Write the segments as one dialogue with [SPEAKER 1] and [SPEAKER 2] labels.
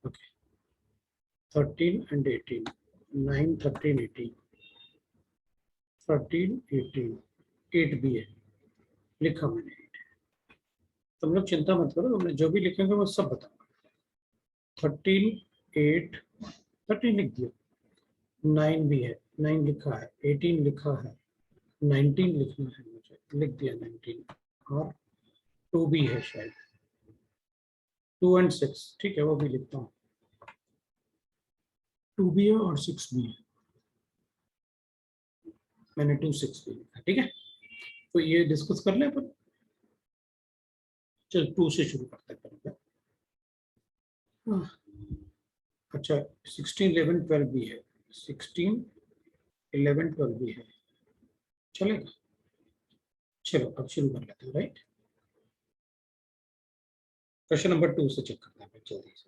[SPEAKER 1] Okay 13 and 18 9 13 18 13 18 8 भी है लिखा मैंने 8। तुम लोग चिंता मत करो, तुमने जो भी लिखेंगे वो सब बताऊंगा। 13 8 13 लिख दिया, 9 भी है 9 लिखा है, 18 लिखा है, 19 लिखना है मुझे, लिख दिया 19 और 2 भी है शायद, 2 and 6 ठीक है वो भी लिखता हूँ, 2 भी है और 6 भी है, मैंने 2 6 भी लिखा ठीक है। तो ये डिस्कस कर लें अपन, चल 2 से शुरू करते हैं। अच्छा 16 11 12 भी है, 16 11 12 भी है, चलेगा। चलो अब शुरू कर लेते हैं राइट। क्वेश्चन नंबर 2 से चेक करते हैं जल्दी से।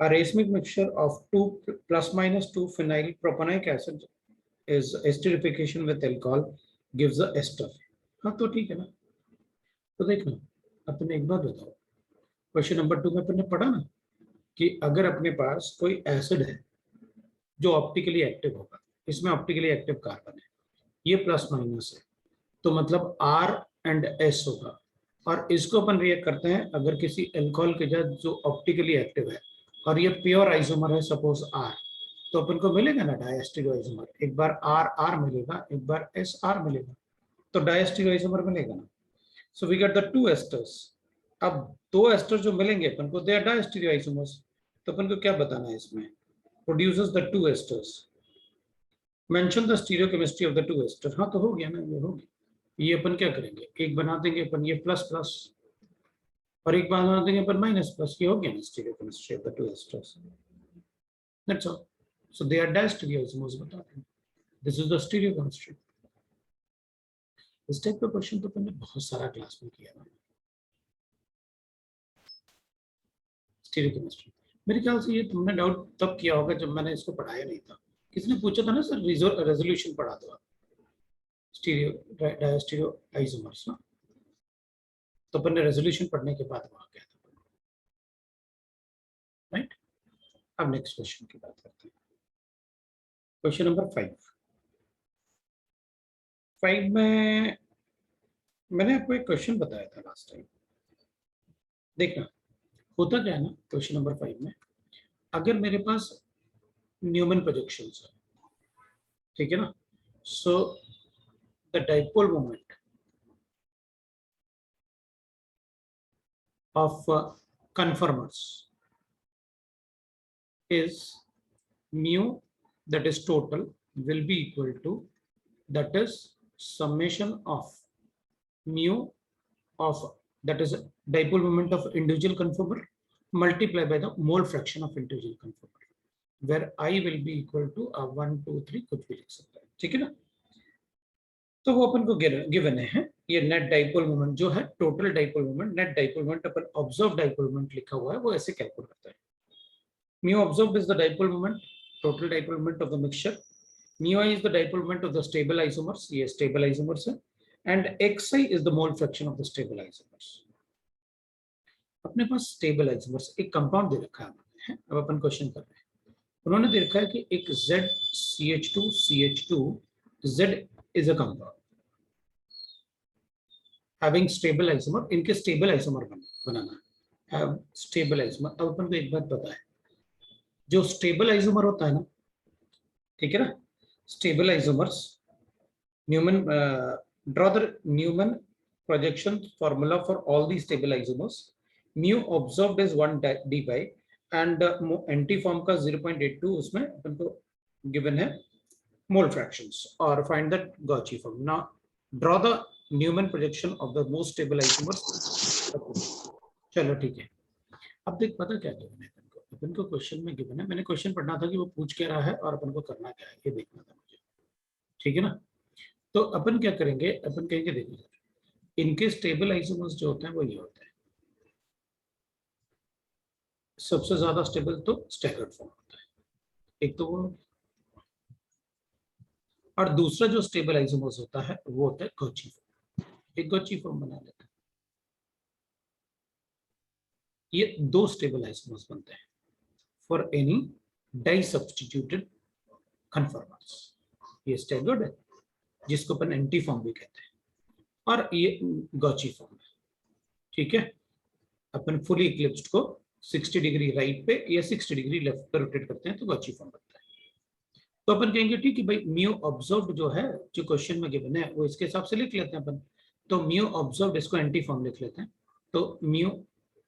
[SPEAKER 1] A racemic mixture of 2 plus minus 2 phenyl propanoic acid is esterification with alcohol gives the ester। हाँ तो ठीक है ना। तो देखना अपने एक बात बताओ, क्वेश्चन नंबर 2 में अपने पढ़ा ना कि अगर अपने पास कोई एसिड है जो ऑप्टिकली एक्टिव होगा, इसमें ऑप्टिकली एक्टिव कार्बन है, ये प्लस माइनस है, तो मतलब R एंड S होगा, और इसको अपन रिएक्ट करते हैं अगर किसी अल्कोहल के साथ जो ऑप्टिकली एक्टिव है और ये प्योर आइसोमर है सपोज R, तो अपन को मिलेगा ना डायस्टीरियो आइसोमर, एक बार R R मिलेगा, एक बार S R मिलेगा, तो डायस्टीरियो आइसोमर मिलेगा ना। So we get the 2 esters. अब 2 एस्टर जो मिलेंगे अपन को, दे आर डायस्टीरियो आइसोमर्स, तो अपन को क्या बताना है इसमें, produces the 2 esters, mention the stereochemistry of the 2 ester. हाँ तो हो गया ना, ये हो गया। ये अपन क्या करेंगे, एक बना देंगे अपन ये प्लस प्लस, और एक बना देंगे अपन माइनस प्लस, ये हो गया ना stereochemistry of the 2 esters, that's all. So they are diastereoisomers बता दें, दिस इज द स्टीरियोकेमिस्ट्री। इस टाइप का क्वेश्चन तो अपन ने बहुत सारा क्लास में किया है स्टीरियोकेमिस्ट्री। मेरे ख्याल से ये तुमने डाउट तब किया होगा जब मैंने इसको पढ़ाया नहीं था, किसने पूछा था ना सर रेजोल्यूशन पढ़ा दो आप स्टीरियो डायस्टीरियो आइसोमर्स ना, तो अपन ने रेजोल्यूशन पढ़ने के बाद वहां गया था राइट। अब नेक्स्ट क्वेश्चन की बात करते हैं, क्वेश्चन नंबर 5 में मैंने आपको एक क्वेश्चन बताया था लास्ट टाइम, देखना होता क्या है ना। क्वेश्चन नंबर 5 में अगर मेरे पास न्यूमन प्रोजेक्शंस है, ठीक है ना, so the dipole moment of conformers is mu, that is total, will be equal to, that is summation of mu of, that is dipole moment of individual conformer multiplied by the mole fraction of individual conformer, where I will be equal to 1 2 3 कुछ भी लिख सकता है, ठीक है ना। तो वो अपन को गिवन है ये नेट डाइपोल मोमेंट जो है, total dipole moment, net dipole moment अपन ऑब्जर्व डाइपोल मोमेंट लिखा हुआ है वो ऐसे कैलकुलेट करता है। mu observed is the dipole moment, total dipole moment of the mixture, mu I is the dipole moment of the stable isomers, ये stable isomers है, and xi is the mole fraction of the stable isomers। अपने पास stable isomers एक compound दे रखा है, अब अपन question कर रहे हैं, उन्होंने दे रखा है कि एक ZCH2 Z is a compound having stable isomer, इनके stable isomer बनाना है, have stable isomer। अब अपन को एक बात पता है, जो स्टेबल आइसोमर होता है ना, ठीक है ना, stable isomers Newman, draw the Newman projection formula for all the stable isomers, mu observed is 1 D by and anti form का 0.82 उसमें अपन को गिवन है मोल फ्रैक्शंस, और find the gauche form. Now draw the Newman projection of the most stable isomers. चलो ठीक है, अब देख पता क्या गिवन है अपन को, क्वेश्चन में गिवन है, मैंने क्वेश्चन पढ़ना था कि वो पूछ क्या रहा है और अपन को करना क्या है ये देखना था मुझे, ठीक है ना। तो अपन क्या करेंगे, अपन कहेंगे देखो इनके स्टेबल आइसोमर्स जो होते हैं वो ये होते हैं, सबसे ज्यादा स्टेबल तो स्टैगर्ड फॉर्म होता है, एक तो वो, और दूसरा जो स्टेबल आइसोमर्स होता है वो होता है कॉची फॉर्म। एक कॉची फॉर्म बना लेते हैं, ये 2 स्टेबल आइसोमर्स बनते हैं, for any disubstituted conformers. ये स्टैगर्ड है जिसको अपन एंटी फॉर्म भी कहते हैं, और ये गॉची फॉर्म है। ठीक है, अपन फुली इक्लिप्स्ड को 60 डिग्री राइट पे या 60 डिग्री लेफ्ट पे रोटेट करते हैं तो गॉची फॉर्म बनता है। तो अपन कहेंगे ठीक है भाई, म्यू ऑब्जर्व्ड जो है, जो क्वेश्चन में गिवन है वो इसके हिसाब से लिख लेते हैं अपन। तो म्यू ऑब्जर्व्ड इसको एंटी फॉर्म लिख लेते हैं। तो mu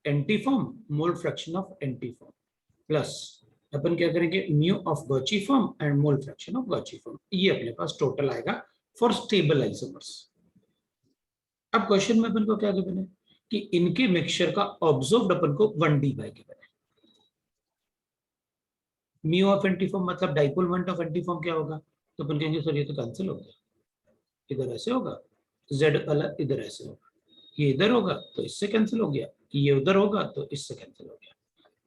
[SPEAKER 1] anti form mole fraction of anti form plus अपन क्या करेंगे, mu of gauche form and mole fraction of gauche form. ये अपने पास टोटल आएगा फॉर स्टेबल आइसोमर्स। अब क्वेश्चन में अपन को क्या गिवन है कि इनके मिक्सचर का ऑब्जर्व्ड अपन को 1D बाय गिवन है। म्यू ऑफ एंटीफॉर्म मतलब डाइपोल मोमेंट ऑफ एंटीफॉर्म क्या होगा, तो अपन कहेंगे सर ये तो कैंसिल हो गया, इधर ऐसे होगा, z वाला इधर ऐसे होगा, ये इधर होगा तो इससे कैंसिल हो गया, ये उधर होगा तो इससे कैंसिल हो गया,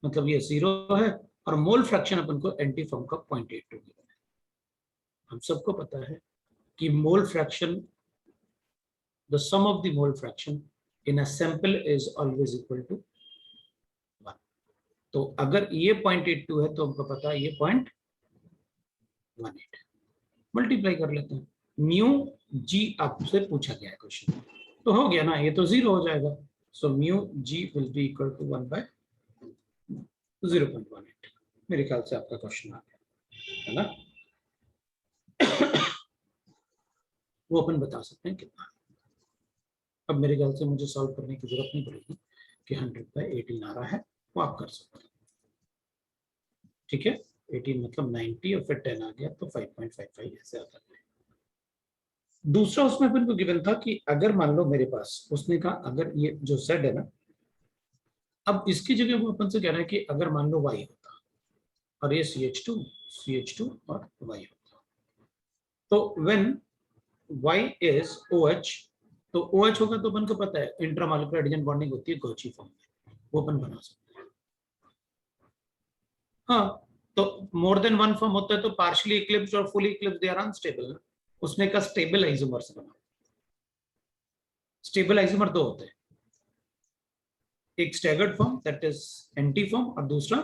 [SPEAKER 1] मतलब ये 0 है। और मोल फ्रैक्शन अपन को एंटीफॉर्म का 0.82 गिवन है। हम सबको पता है कि mole fraction, the sum of the mole fraction in a sample is always equal to 1। तो अगर ये 0.82 है तो हमको पता है ये 0.18, मल्टीप्लाई कर लेते हैं। म्यू जी आपसे पूछा गया है क्वेश्चन, तो हो गया ना, ये तो 0 हो जाएगा। So mu G will be equal to 1/0.18। मेरे ख्याल से आपका क्वेश्चन आ गया है ना। वो अपन बता सकते हैं कितना। अब मेरे ख्याल से मुझे सॉल्व करने की जरूरत नहीं पड़ेगी कि 100/18 आ रहा है, वो आप कर सकते हैं। ठीक है, 18 मतलब 90 और फिर 10 आ गया तो 5.55 ऐसे आता है। दूसरा उसमें अपन को गिवन था कि अगर मान लो मेरे पास, उसने कहा अगर ये जो Z है ना, अब इसकी जगह वो अपन से कह रहे हैं कि अगर मान लो Y होता और ये CH2 और Y होता, तो व्हेन Y इज OH, तो OH होगा तो अपन को पता है इंट्रामॉलिक्यूलर हाइड्रोजन बॉन्डिंग होती है गॉची फॉर्म में, वो अपन बना सकते हैं। हाँ, तो मोर देन वन फॉर्म होता है तो पार्शियली इक्लिप्स्ड और fully eclipsed they are unstable. उसने कहा स्टेबल आइसोमर्स बना। स्टेबल आइसोमर दो होते हैं, एक staggered form that is anti form और दूसरा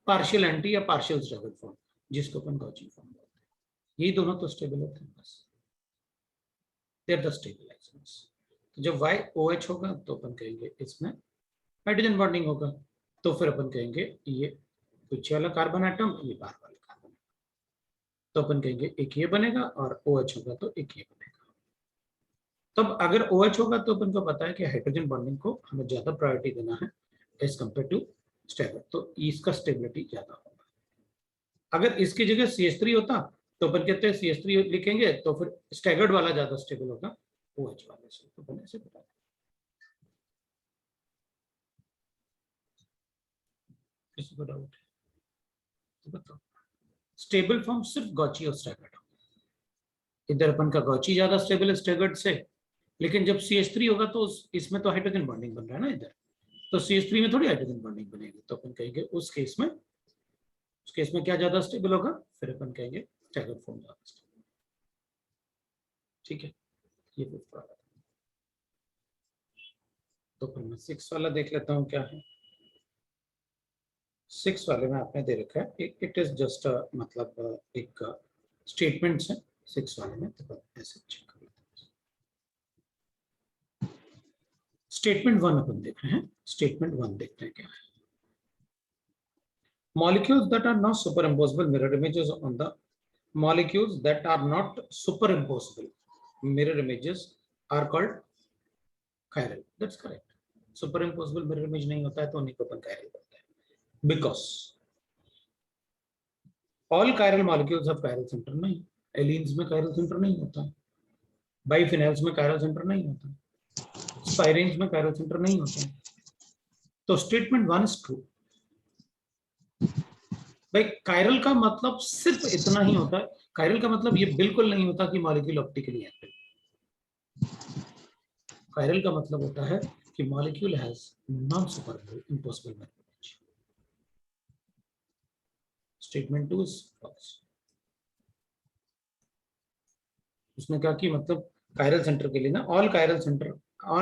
[SPEAKER 1] पार्शियल एंटी या पार्शियल स्टैगर्ड फॉर्म जिसको अपन गॉची फॉर्म बोलते हैं। यही दोनों तो स्टेबल होते हैं बस, they are the stable isomers. तो जब YOH होगा तो अपन कहेंगे इसमें हाइड्रोजन बॉन्डिंग होगा, तो फिर अपन कहेंगे ये पीछे वाला कार्बन एटम, ये बाहर वाला कार्बन, तो अपन कहेंगे एक ये बनेगा और OH होगा तो एक ये बनेगा। तब अगर OH होगा तो अपन को पता है कि हाइड्रोजन बॉन्डिंग को हमें ज्यादा प्रायोरिटी देना है एज कंपेयर टू स्टैगर्ड, तो इसका स्टेबिलिटी ज्यादा होगा। अगर इसकी जगह CH3 होता तो अपन कहते हैं CH3 लिखेंगे तो फिर स्टैगर्ड वाला ज्यादा स्टेबल होगा OH वाले से, तो अपन ऐसे बता दें। किसी को डाउट है तो बताओ। स्टेबल फॉर्म सिर्फ गॉची और स्टैगर्ड होगा। इधर अपन का गॉची ज्यादा स्टेबल है स्टैगर्ड से, लेकिन जब CH3 होगा तो इसमें तो हाइड्रोजन बॉन्डिंग बन रहा है ना इधर, तो CH3 में थोड़ी हाइड्रोजन बॉन्डिंग बनेगी, तो अपन कहेंगे उस केस में क्या ज्यादा स्टेबल होगा, फिर अपन कहेंगे स्टैगर्ड फॉर्म ज्यादा स्टेबल। ठीक है, ये फिफ्थ वाला। तो फिर मैं 6 वाला देख लेता हूँ क्या है। 6 वाले में आपने दे रखा है, इट इज जस्ट मतलब एक स्टेटमेंट्स है 6 वाले में, तो ऐसे चेक कर लेते हैं। स्टेटमेंट 1 अपन देख रहे हैं, स्टेटमेंट 1 देखते हैं क्या है। Molecules that are not superimposable mirror images on the molecules that are not superimposable mirror images are called chiral. That's correct. Superimposable mirror image नहीं होता है तो उन्हीं को अपन chiral बोलते हैं, because all chiral molecules have chiral center नहीं, एलिन्स में chiral center नहीं होता, बाइफिनाइल्स में chiral center नहीं होता, स्पाइरेन्स में chiral center नहीं होता। तो स्टेटमेंट 1 is true। भाई कायरल का मतलब सिर्फ इतना ही होता है, कायरल का मतलब ये बिल्कुल नहीं होता कि मॉलिक्यूल ऑप्टिकली एक्टिव। कायरल का मतलब होता है कि molecule has non super impossible mirror image. Statement 2 is false. उसने कहा कि मतलब कायरल सेंटर के लिए ना, all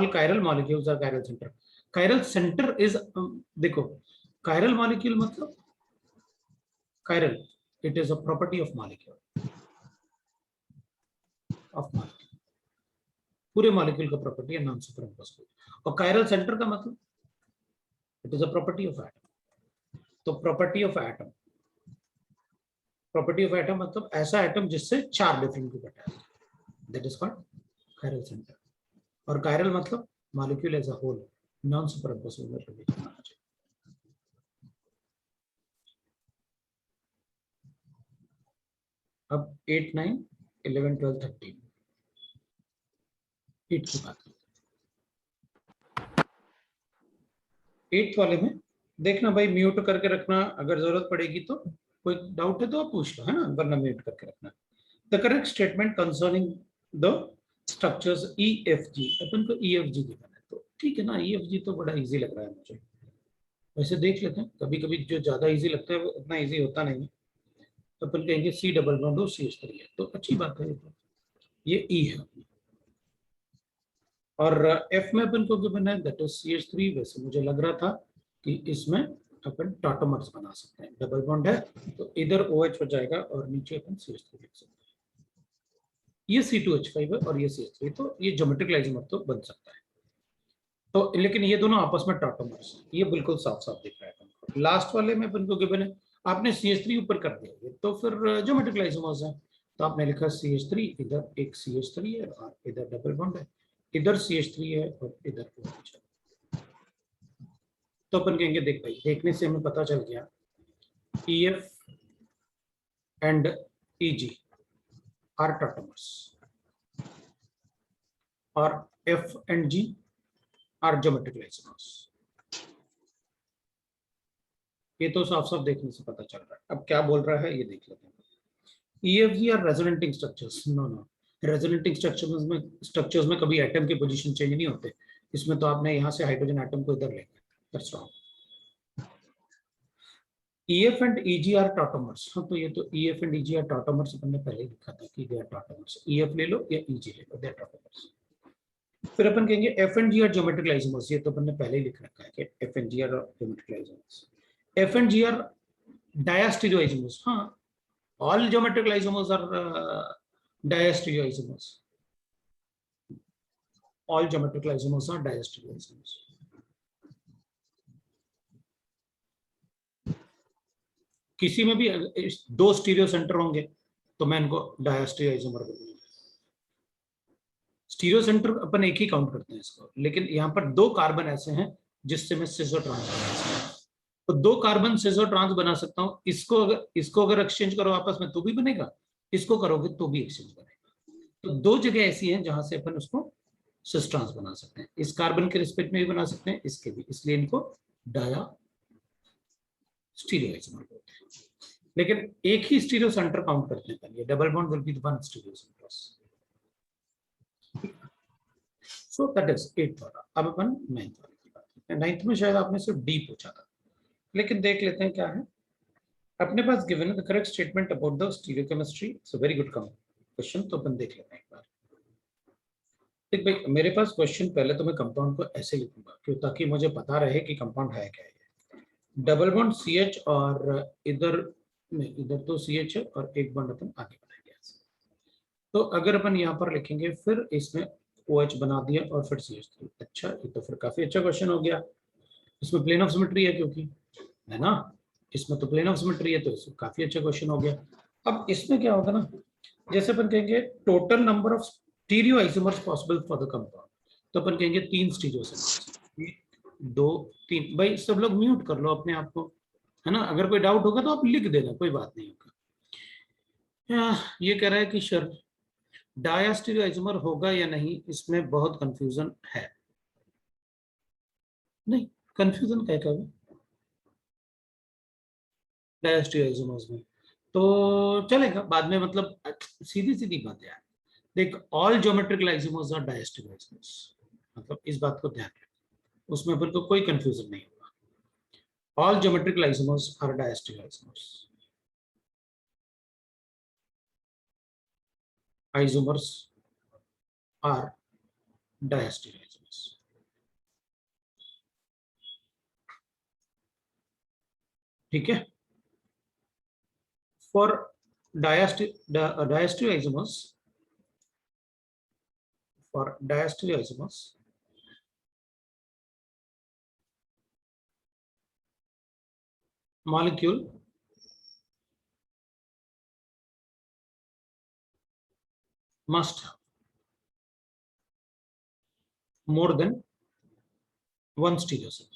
[SPEAKER 1] chiral molecules are chiral centre. Chiral centre is, देखो कायरल मॉलिक्यूल मतलब chiral, it is a property of molecule. पूरे मॉलिक्यूल का प्रॉपर्टी है नॉन सुपरइम्पोज्ड। और कायरल सेंटर का मतलब it is a property of atom. तो property of atom, property of atom मतलब ऐसा एटम जिससे 4 different group attach, that is called chiral centre. और कायरल मतलब molecule as a whole, non superimposed relation होना चाहिए। अब 8, 9, 11, 12, 13 8 की बात करते हैं। 8th वाले में देखना भाई, म्यूट करके रखना, अगर जरूरत पड़ेगी तो। कोई डाउट है तो आप पूछ लो, है ना, वरना म्यूट करके रखना। The correct statement concerning the structures EFG, अपन को EFG दिखाना है तो ठीक है ना। EFG तो बड़ा इजी लग रहा है मुझे, वैसे देख लेते हैं। कभी कभी जो ज्यादा इजी लगता है वो उतना इजी होता नहीं है। तो अपन कहेंगे C डबल बॉन्ड और CH3 है, तो अच्छी बात है। ये E है और F में अपन को गिवन है दैट इज CH3। वैसे मुझे लग रहा था कि इसमें अपन टॉटोमर्स बना सकते हैं, डबल बॉन्ड है तो इधर OH हो जाएगा और नीचे अपन CH3 लिख सकते हैं। ये C2H5 है और ये CH3, तो ये ज्योमेट्रिक आइसोमर तो बन सकता है। तो लेकिन ये दोनों आपस में टॉटोमर्स, ये बिल्कुल साफ साफ दिख रहा है। लास्ट वाले में अपन को गिवन है, आपने CH3 ऊपर कर दिया तो फिर ज्योमेट्रिक आइसोमर्स है। तो आपने लिखा CH3, इधर एक CH3 है और इधर डबल बॉन्ड है, इधर CH3 है और इधर OH है। तो अपन कहेंगे देख भाई, देखने से हमें पता चल गया EF and EG are tautomers और F and G are geometric isomers. ये तो साफ साफ देखने से पता चल रहा है। अब क्या बोल रहा है ये देख लेते हैं। EFG are resonating structures. No no, resonating structures में कभी एटम की पोजीशन चेंज नहीं होते। इसमें तो आपने यहाँ से हाइड्रोजन एटम को इधर लेकर, that's wrong. EF and EG are tautomers. हाँ, तो ये तो EF and EG are tautomers अपन ने पहले लिखा था कि दे आर टॉटोमर्स। EF ले लो या EG ले लो, दे आर टॉटोमर्स। फिर अपन कहेंगे F and G are geometric isomers. ये तो अपन ने पहले ही लिख रखा है कि F and G are geometric isomers. F and G are diastereoisomers. हाँ, all geometric isomers are diastereoisomers isomers. All geometric isomers are diastereoisomers. किसी में भी 2 स्टीरियो सेंटर होंगे तो मैं इनको डायस्टेरियो आइसोमर बोलूंगा। स्टीरियो सेंटर अपन एक ही काउंट करते हैं इसको, लेकिन यहाँ पर 2 कार्बन ऐसे हैं जिससे मैं सिसो ट्रांस बना सकता हूँ। तो 2 कार्बन सिसो ट्रांस बना सकता हूँ। इसको अगर एक्सचेंज करो आपस में तो भी बनेगा, इसको करोगे तो भी एक्सचेंज बनेगा। तो 2 जगह ऐसी हैं जहां से अपन उसको सिस ट्रांस बना सकते हैं। इस कार्बन के रिस्पेक्ट में भी बना सकते हैं, इसके भी, इसलिए इनको डाया स्टीरियो आइसोमर बोलते हैं। लेकिन एक ही स्टीरियो सेंटर काउंट करते हैं पहले, double bond will be the one stereo centre. So that is 8th वाला। अब अपन 9th वाले की बात करते हैं। 9th में शायद आपने सिर्फ डी पूछा था, लेकिन देख लेते हैं क्या है अपने पास। Given the correct statement about the stereochemistry, it's a very good question. तो अपन देख लेते हैं एक बार। देख भाई, मेरे पास क्वेश्चन, पहले तो मैं कंपाउंड को ऐसे लिखूंगा क्यों, ताकि मुझे पता रहे कि कंपाउंड है क्या है। डबल बॉन्ड CH और इधर नहीं, इधर तो CH है और एक बॉन्ड अपन आगे बढ़ाएंगे ऐसे। तो अगर अपन यहाँ पर लिखेंगे, फिर इसमें OH बना दिया और फिर CH3। अच्छा, ये तो फिर काफी अच्छा क्वेश्चन हो गया। इसमें प्लेन ऑफ सिमेट्री है क्योंकि, है ना, इसमें तो प्लेन ऑफ सिमेट्री है, तो इसमें काफी अच्छा क्वेश्चन हो गया। अब इसमें क्या होगा ना, जैसे अपन कहेंगे total number of stereo isomers possible for the compound, तो अपन कहेंगे 3 स्टीरियो आइसोमर्स। 1, 2, 3। भाई सब लोग म्यूट कर लो अपने आप को, है ना। अगर कोई डाउट होगा तो आप लिख देना, कोई बात नहीं होगा। ये कह रहा है कि सर डायस्टीरियो आइसोमर होगा या नहीं, इसमें बहुत कंफ्यूजन है। नहीं, कंफ्यूजन क्या है डायस्टीरियो आइसोमर्स में, तो चलेगा बाद में, मतलब सीधी सीधी बात है। देख, all geometric isomers are diastereoisomers, मतलब इस बात को ध्यान रखें, उसमें अपन को कोई कंफ्यूजन नहीं होगा। All geometric isomers are diastereoisomers. Isomers are diastereoisomers. ठीक है। For diastereoisomers, molecule must have more than one stereocenter.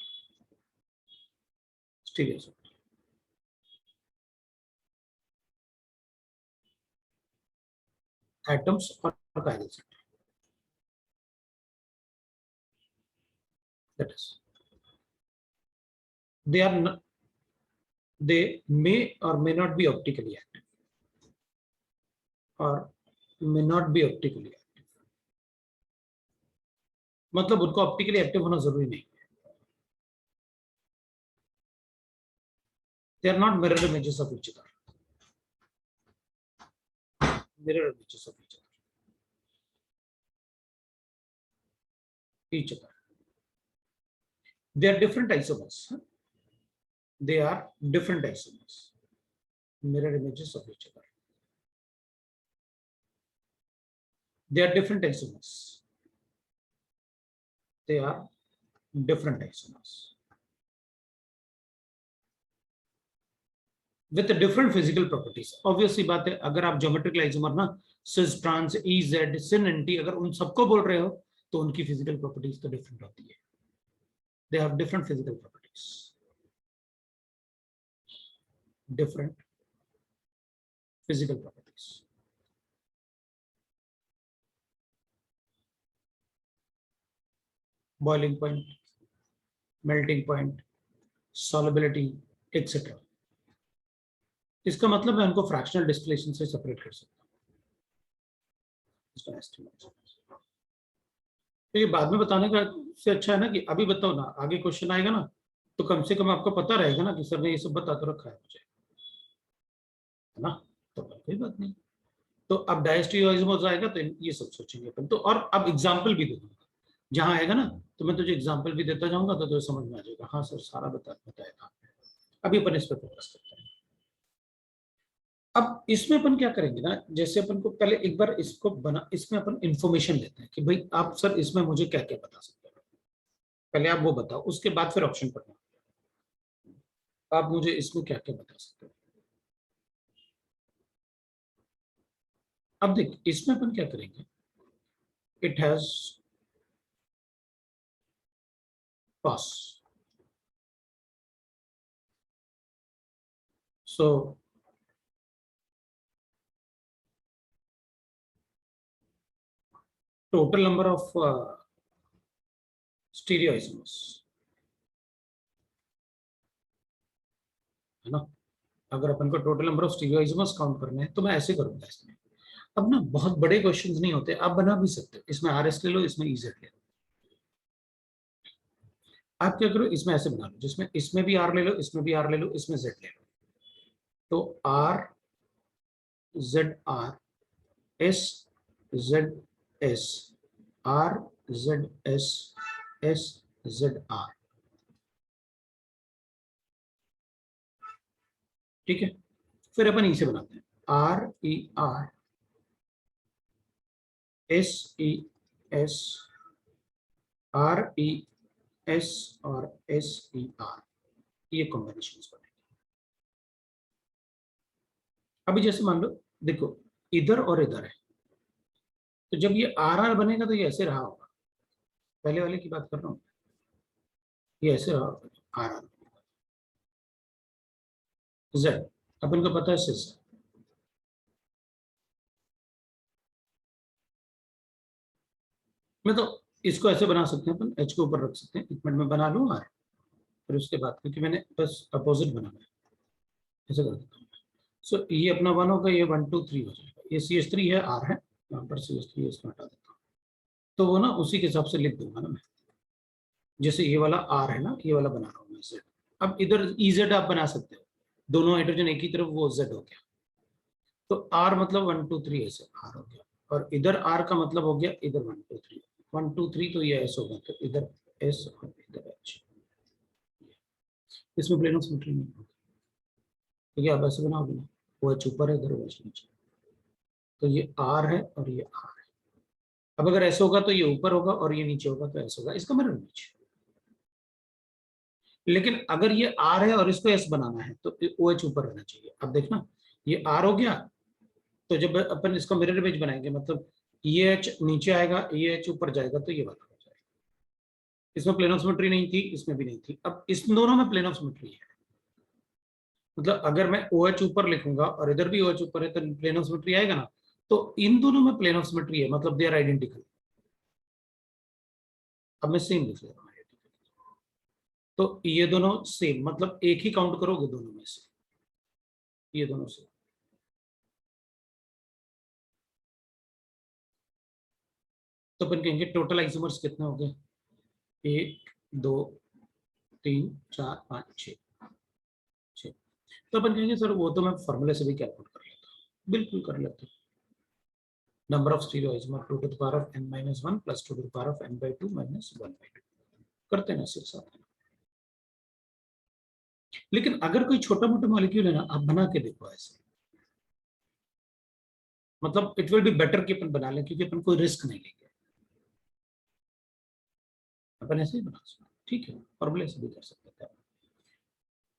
[SPEAKER 1] Atoms or chiral center. That is, they may or may not be optically active, or may not be optically active. मतलब उनको optically active होना जरूरी नहीं. They are not mirror images of each other. Mirror images of each other. They are different isomers. They are different isomers. Mirror images of each other. They are different isomers. They are different isomers. With the different physical properties. Obviously बात है, अगर आप geometrical isomer ना cis, trans, EZ, syn, NT अगर उन सबको बोल रहे हो तो उनकी physical properties तो different होती है. They have different physical properties. Different physical properties. Boiling point, melting point, solubility, etc. इसका मतलब मैं उनको फ्रैक्शनल डिस्प्लेशन से सेपरेट कर सकता हूँ. इसका एस्टिमेट तो ये बाद में बताने का से अच्छा है ना कि अभी बताओ ना, आगे क्वेश्चन आएगा ना तो कम से कम आपको पता रहेगा ना कि सर ने ये सब बता तो रखा है मुझे, है ना. तो कोई बात नहीं. तो अब डायस्टीरियोइसमर्स आएगा तो ये सब सोचेंगे अपन तो. और अब एग्जांपल भी दे दूंगा जहां आएगा ना, तो मैं तुझे एग्जांपल भी देता जाऊंगा तो तुझे समझ में आ जाएगा. हाँ सर सारा बताएगा. अभी अपन इस पर फोकस करते हैं. अब इसमें अपन क्या करेंगे ना, जैसे अपन को पहले एक बार इसको बना, इसमें अपन इंफॉर्मेशन लेते हैं कि भाई आप सर इसमें मुझे क्या क्या बता सकते हो. पहले आप वो बताओ, उसके बाद फिर ऑप्शन पढ़ना. आप मुझे इसमें क्या क्या बता सकते हो. अब देख इसमें अपन क्या करेंगे. It has pass. So total number of stereoisomers, है ना. अगर अपन को टोटल नंबर ऑफ स्टीरियोइसमर्स काउंट करने हैं तो मैं ऐसे करूंगा इसमें. अब ना बहुत बड़े क्वेश्चंस नहीं होते, आप बना भी सकते हो. इसमें आरएस ले लो, इसमें इजेड ले लो. आप क्या करो, इसमें ऐसे बना लो जिसमें इसमें भी आर ले लो, इसमें भी आर ले लो, इसमें जेड ले लो. तो R Z R S Z S R Z S S Z R. ठीक है. फिर अपन इसे बनाते हैं R E R S E S R E S और एस ई आर. ये कॉम्बिनेशन बनेंगे. अभी जैसे मान लो देखो इधर और इधर है, तो जब ये आर आर बनेगा तो ये ऐसे रहा होगा. पहले वाले की बात कर रहा हूं, ये ऐसे रहा होगा आर आर. जेड अपन को पता है सिस. मैं तो इसको ऐसे बना सकते हैं अपन, एच के ऊपर रख सकते हैं. एक मिनट में बना लूँ आर, फिर उसके बाद क्योंकि मैंने बस अपोजिट बनाना है ऐसे कर देता हूँ. सो ये अपना 1 होगा, ये 1 2 3 हो जाएगा. ये CH3 है, आर है, यहाँ पर CH3 इसको हटा देता हूँ. तो वो ना उसी के हिसाब से लिख दूंगा ना मैं. जैसे ये वाला आर है ना, ये वाला बना रहा हूँ मैं जेड. अब इधर EZ आप बना सकते हो, दोनों हाइड्रोजन एक ही तरफ, वो जेड हो गया. तो आर मतलब 1 2 3 ऐसे आर हो गया. और इधर आर का मतलब हो गया इधर 1 2 3 1 2 3, तो ये एस होगा. तो इधर एस और इधर एच. इसमें प्लेन ऑफ सिमेट्री नहीं होगा, क्योंकि आप ऐसे बनाओगे ना वो एच ऊपर है, इधर वो एच नीचे, तो ये आर है और ये आर है। अब अगर ऐसे होगा तो ये ऊपर होगा और ये नीचे होगा तो ऐसे होगा, इसका मिरर इमेज। लेकिन अगर ये आर है और इसको एस बनाना है तो ओ एच ऊपर रहना चाहिए। अब देखना ये आर हो गया, तो जब अपन इसका मिरर इमेज बनाएंगे मतलब ये एच नीचे आएगा, ये एच ऊपर जाएगा, तो ये वाला हो जाएगा। इसमें प्लेन ऑफ सिमेट्री नहीं थी, इसमें भी नहीं थी, अब इस दोनों में प्लेन ऑफ सिमेट्री है। मतलब अगर मैं ओ एच ऊपर लिखूंगा और इधर भी ओ एच ऊपर है तो प्लेन ऑफ सिमेट्री आएगा ना। तो इन दोनों में प्लेन ऑफ सिमेट्री है, मतलब दे आर आइडेंटिकल। अब मैं सेम लिख लेता हूँ, तो ये दोनों सेम, मतलब एक ही काउंट करोगे दोनों में से, ये दोनों से। तो अपन कहेंगे टोटल आइसोमर्स कितने हो गए, 1 2 3 4 5 6 6। तो अपन कहेंगे सर वो तो मैं फॉर्मूले से भी कैलकुलेट कर लेता हूँ, बिल्कुल कर लेते हैं। Number of stereoisomer 2 to the power of n minus 1 plus 2 to the power of n by 2 minus 1 by 2 करते हैं ना सिर्फ साथ। लेकिन अगर कोई छोटा मोटा मॉलिक्यूल है ना, आप बना के देखो ऐसे, मतलब इट विल बी बेटर कि अपन बना लें, क्योंकि अपन कोई रिस्क नहीं लेंगे, अपन ऐसे ही बना सकते, ठीक है, फॉर्मूले से भी कर सकते हैं।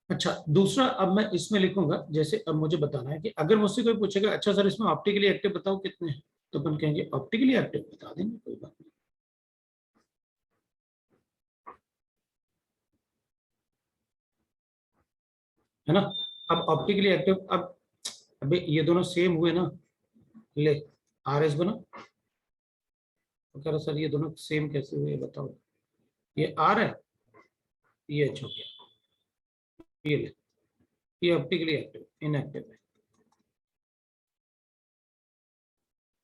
[SPEAKER 1] अच्छा दूसरा, अब मैं इसमें लिखूंगा, जैसे अब मुझे बताना है कि अगर मुझसे कोई पूछेगा अच्छा सर इसमें ऑप्टिकली एक्टिव बताओ कितने हैं, तो अपन कहेंगे ऑप्टिकली एक्टिव बता देंगे, कोई बात नहीं, है ना। अब ऑप्टिकली एक्टिव, अब अबे ये दोनों सेम हुए ना, ले आर एस बना, तो कह रहा सर ये दोनों सेम कैसे हुए बताओ, ये आर है, ये एच हो गया, ये ले, ये ऑप्टिकली एक्टिव इनएक्टिव है,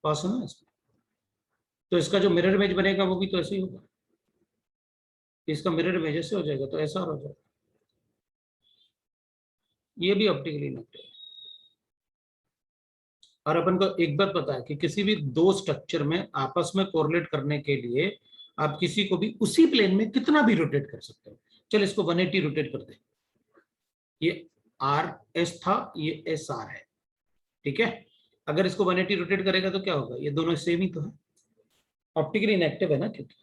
[SPEAKER 1] पास है ना इसमें। तो इसका जो मिरर इमेज बनेगा वो भी तो ऐसे ही होगा, इसका मिरर इमेज ऐसे हो जाएगा तो ऐसा हो जाएगा, ये भी ऑप्टिकली इनएक्टिव है। और अपन को एक बात पता है कि किसी भी दो स्ट्रक्चर में आपस में कोरिलेट करने के लिए आप किसी को भी उसी प्लेन में कितना भी रोटेट कर सकते हो। चल इसको 180 रोटेट कर दे, ये आर एस था, ये एस आर है, ठीक है। अगर इसको 180 रोटेट करेगा तो क्या होगा, ये दोनों सेम ही तो है, ऑप्टिकली इनएक्टिव है ना, क्योंकि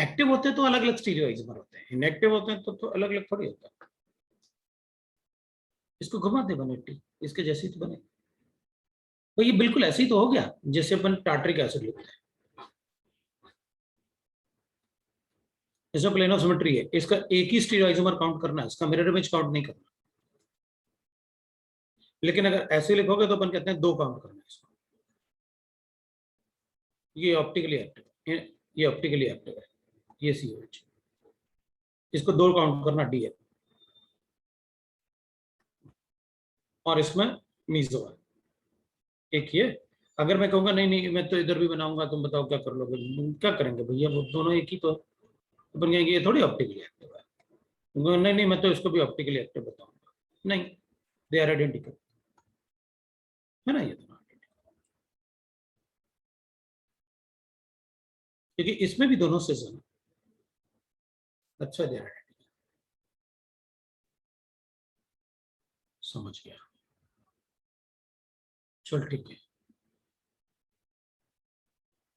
[SPEAKER 1] एक्टिव होते हैं तो अलग अलग स्टीरियोइसोमर होते हैं, इनएक्टिव होते हैं तो अलग अलग थोड़ी होता है। इसको घुमा दे 180, इसके जैसे ही तो बने, तो ये बिल्कुल ऐसे ही तो हो गया जैसे अपन टार्टरिक एसिड लिखते हैं, इसमें प्लेन ऑफ सिमेट्री है, इसका एक ही स्टीरियोइसोमर काउंट करना है, इसका मिरर इमेज काउंट नहीं करना। लेकिन अगर ऐसे लिखोगे तो अपन कहते हैं दो काउंट करना है इसको, ये ऑप्टिकली एक्टिव, ये ऑप्टिकली एक्टिव है, ये सी एच, इसको दो काउंट करना डी है, और इसमें मीजो है एक ये। अगर मैं कहूंगा नहीं नहीं मैं तो इधर भी बनाऊंगा, तुम बताओ क्या कर लोगे, क्या करेंगे भैया, वो दोनों एक ही तो है, अपन कहेंगे ये थोड़ी ऑप्टिकली एक्टिव है, नहीं नहीं मैं तो इसको भी ऑप्टिकली एक्टिव बताऊंगा, नहीं, दे आर आइडेंटिकल, है ना, ये दोनों क्योंकि इसमें भी दोनों से है। अच्छा दे आर आइडेंटिकल, समझ गया, चल ठीक है।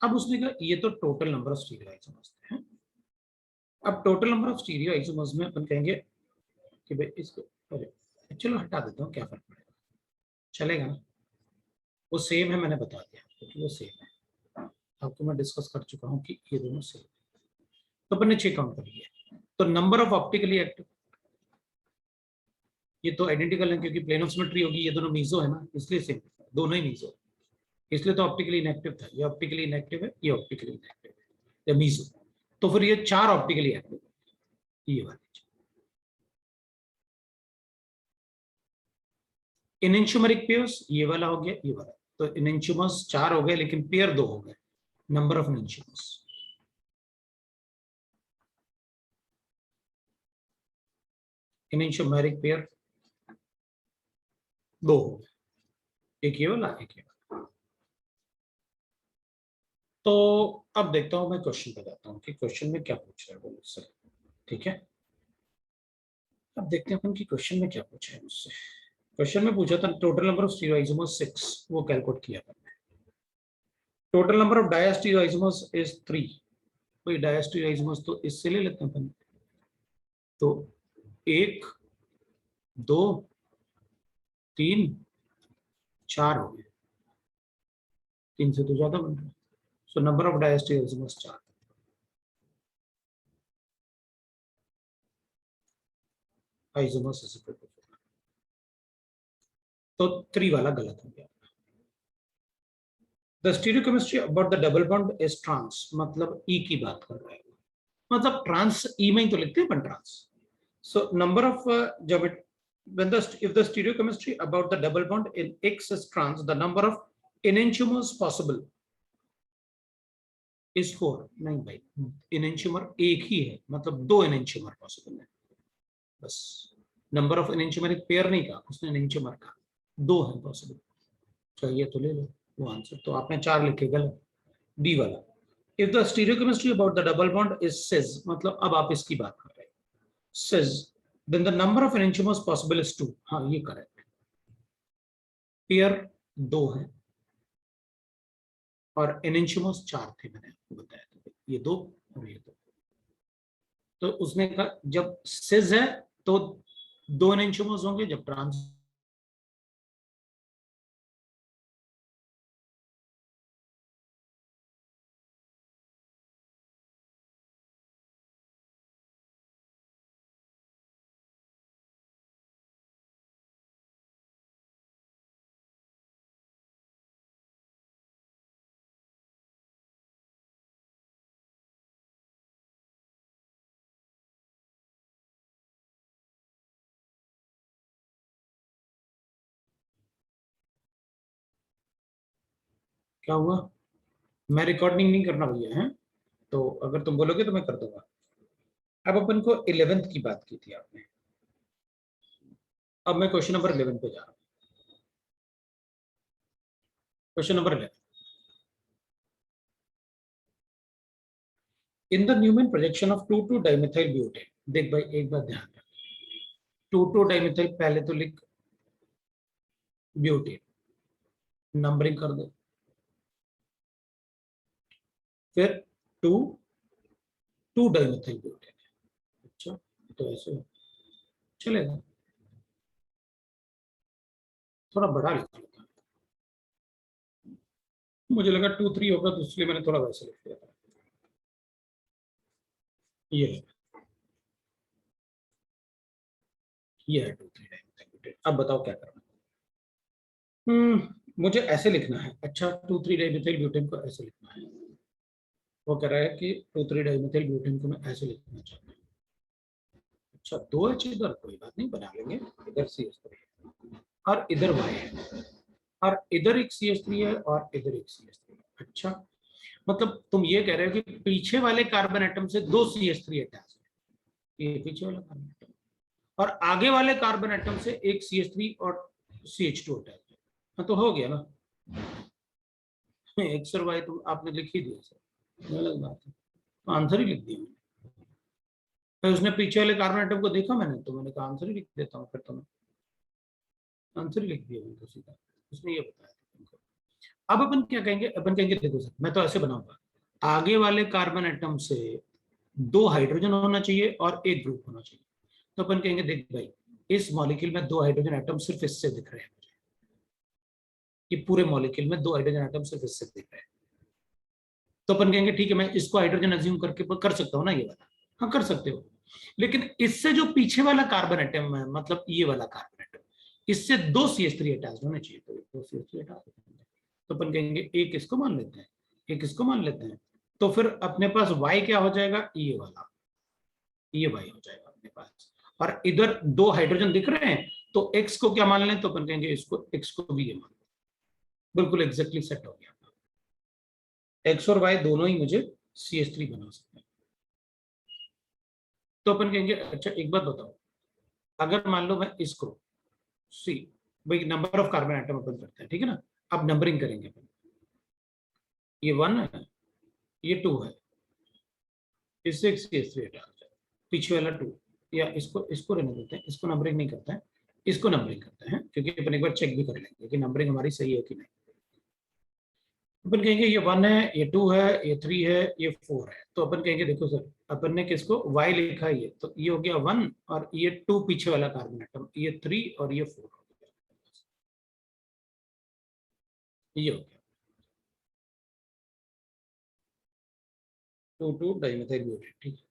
[SPEAKER 1] अब उसने कहा ये तो total number of stereo isomers हैं, अब total number of stereo isomers में अपन कहेंगे कि भाई इसको, अरे चलो हटा देता हूँ, क्या फर्क पड़ेगा, चलेगा ना, वो सेम है, मैंने बता दिया क्योंकि वो सेम है, आपको मैं डिस्कस कर चुका हूँ कि ये दोनों सेम है। तो अपन ने 6 काउंट कर लिया, तो नंबर ऑफ ऑप्टिकली एक्टिव, ये तो आइडेंटिकल है क्योंकि प्लेन ऑफ सिमेट्री होगी, ये दोनों मीजो है ना, इसलिए सेम, दोनों ही मीजो, इसलिए तो ऑप्टिकली इनएक्टिव था, ये ऑप्टिकली इनएक्टिव है, ये ऑप्टिकली इनएक्टिव है, या मीजो, तो फिर ये 4 ऑप्टिकली एक्टिव, ये वाले इनएंशियोमेरिक पेयर्स, ये वाला हो गया, ये वाला, तो इनएंशियोमर्स 4 हो गए लेकिन पेयर 2 हो गए, नंबर ऑफ इनएंशियोमर्स, इनएंशियोमेरिक पेयर 2 हो गए, एक ये वाला एक ये वाला। तो अब देखता हूं, मैं क्वेश्चन बताता हूं कि क्वेश्चन में क्या पूछ रहा है वो मुझसे, ठीक है। अब देखते हैं अपन कि क्वेश्चन में क्या पूछा है मुझसे। क्वेश्चन में पूछा था टोटल नंबर ऑफ स्टीरियोइसोमर्स 6, वो कैलकुलेट किया था। Total number of diastereoisomers is 3। कोई डायस्टीरियोइसोमर्स तो इससे ले लेते हैं अपन। तो 1 2 3 4 हो गए, 3 से तो ज्यादा बन रहा है। So number of diastereoisomers 4। Isomers is equal to 4। तो 3 वाला गलत हो गया। The stereochemistry about the double bond is trans, मतलब ई की बात कर रहे हैं, मतलब ट्रांस ई में ही तो लिखते हैं अपन ट्रांस। सो नंबर ऑफ जब when the if the stereochemistry about the double bond in X is trans, the number of enantiomers possible is 4। नहीं भाई, enantiomer एक ही है, मतलब 2 enantiomer possible है बस। नंबर ऑफ enantiomer एक पेयर नहीं कहा उसने, enantiomer का 2 है पॉसिबल। चाहिए तो ले लो वो आंसर। तो आपने 4 लिखे, गलत। डी वाला, if the stereochemistry about the double bond is cis, मतलब अब आप इसकी बात कर रहे हैं cis, then the number of enantiomers possible is 2। हाँ ये करेक्ट, पेयर 2 है और एनेंशियोमर्स 4 थे, मैंने आपको बताया था, ये 2 और ये 2। तो उसने कहा जब सिज है तो 2 एनेंशियोमर्स होंगे, जब ट्रांस क्या हुआ? मैं रिकॉर्डिंग नहीं करना भैया है, तो अगर तुम बोलोगे तो मैं कर दूंगा। अब अपन को 11th की बात की थी आपने, अब मैं क्वेश्चन नंबर 11 पे जा रहा हूँ। Question number 11, in the Newman projection of 2,2 dimethyl butane. देख भाई एक बात ध्यान रख, 2,2 डाइमेथाइल पहले तो लिख ब्यूटेन, नंबरिंग कर दे, फिर 2,2 डाइमेथाइल ब्यूटेन। अच्छा तो ऐसे चलेगा, थोड़ा बड़ा लिख लेता हूं। मुझे लगा 2,3 होगा तो इसलिए मैंने थोड़ा वैसे लिख दिया था। ये है 2,3 डाइमेथाइल ब्यूटेन। अब बताओ क्या करना है। मुझे ऐसे लिखना है। अच्छा 2,3 डाइमेथाइल ब्यूटेन को ऐसे लिखना है। वो कह रहा है कि 2,3 डाइमेथाइल ब्यूटेन को मैं ऐसे लिखना चाहता हूँ। अच्छा 2 H इधर, कोई बात नहीं, बना लेंगे। इधर CH3 और इधर Y है, और इधर एक CH3 है और इधर एक CH3 है। अच्छा मतलब तुम ये कह रहे हो कि पीछे वाले कार्बन एटम से 2 CH3 अटैच है, ये पीछे वाला कार्बन एटम, और आगे वाले कार्बन एटम से एक CH3 और CH2 अटैच है। हाँ तो हो गया ना। एक्स और वाई तो आपने लिख ही दिया सर, अलग बात है, तो आंसर ही लिख दिया मैंने। फिर उसने पीछे वाले कार्बन एटम को देखा मैंने, तो मैंने कहा आंसर ही लिख देता हूँ, फिर तो मैं आंसर ही लिख दिया मैंने तो सीधा, उसने ये बताया था। अब अपन क्या कहेंगे, अपन कहेंगे देखो सर मैं तो ऐसे बनाऊंगा, आगे वाले कार्बन एटम से 2 हाइड्रोजन होना चाहिए और एक ग्रुप होना चाहिए। तो अपन कहेंगे देख भाई, इस मॉलिक्यूल में 2 हाइड्रोजन एटम सिर्फ इससे दिख रहे हैं मुझे, ये पूरे मॉलिक्यूल में 2 हाइड्रोजन एटम सिर्फ इससे दिख रहे हैं। तो अपन कहेंगे ठीक है, मैं इसको हाइड्रोजन अज्यूम करके कर सकता हूँ ना ये वाला। हाँ कर सकते हो, लेकिन इससे जो पीछे वाला कार्बन एटम है, मतलब ये वाला कार्बन एटम, इससे 2 CH3 अटैच होने चाहिए, तो 2 CH3 अटैच होंगे। तो अपन कहेंगे एक इसको मान लेते हैं, एक इसको मान लेते हैं, तो फिर अपने पास Y क्या हो जाएगा, ये वाला, ये Y हो जाएगा अपने पास। और इधर 2 हाइड्रोजन दिख रहे हैं, तो X को क्या मान लें, तो अपन कहेंगे इसको X को भी ये मान, बिल्कुल एग्जैक्टली सेट हो गया। X और Y दोनों ही मुझे CH3 बना सकते हैं। तो अपन कहेंगे अच्छा एक बात बताओ, अगर मान लो मैं इसको सी, भाई नंबर ऑफ कार्बन एटम अपन करते हैं ठीक है ना, अब नंबरिंग करेंगे अपन, ये 1 है, ये 2 है, इससे एक CH3 हटा जाए, पीछे वाला 2, या इसको रहने देते हैं, इसको नंबरिंग नहीं करते हैं, इसको नंबरिंग करते हैं। क्योंकि अपन एक बार चेक भी कर लेंगे कि नंबरिंग हमारी सही है कि नहीं। अपन कहेंगे ये 1 है, ये 2 है, ये 3 है, ये 4 है। तो अपन कहेंगे देखो सर, अपन ने किसको y लिखा है, ये तो ये हो गया 1 और ये 2 पीछे वाला कार्बन एटम, ये 3 और ये 4 हो गया, ये हो गया 2 डाइमेथाइल ब्यूटेन। ठीक है,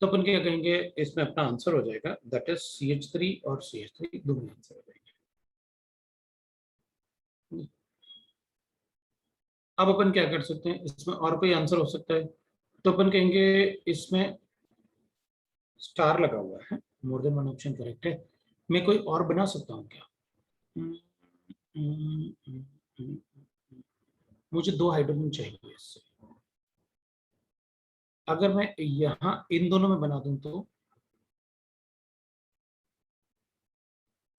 [SPEAKER 1] तो अपन क्या कहेंगे, इसमें अपना आंसर हो जाएगा दैट इज CH3 और CH3 दोनों आंसर हो जाएंगे। अब अपन क्या कर सकते हैं, इसमें और कोई आंसर हो सकता है, तो अपन कहेंगे इसमें स्टार लगा हुआ है, more than one option correct है। मैं कोई और बना सकता हूँ क्या? हम्म, हम्म, हम्म, हम्म, मुझे 2 हाइड्रोजन चाहिए इससे। अगर मैं यहाँ इन दोनों में बना दूं तो,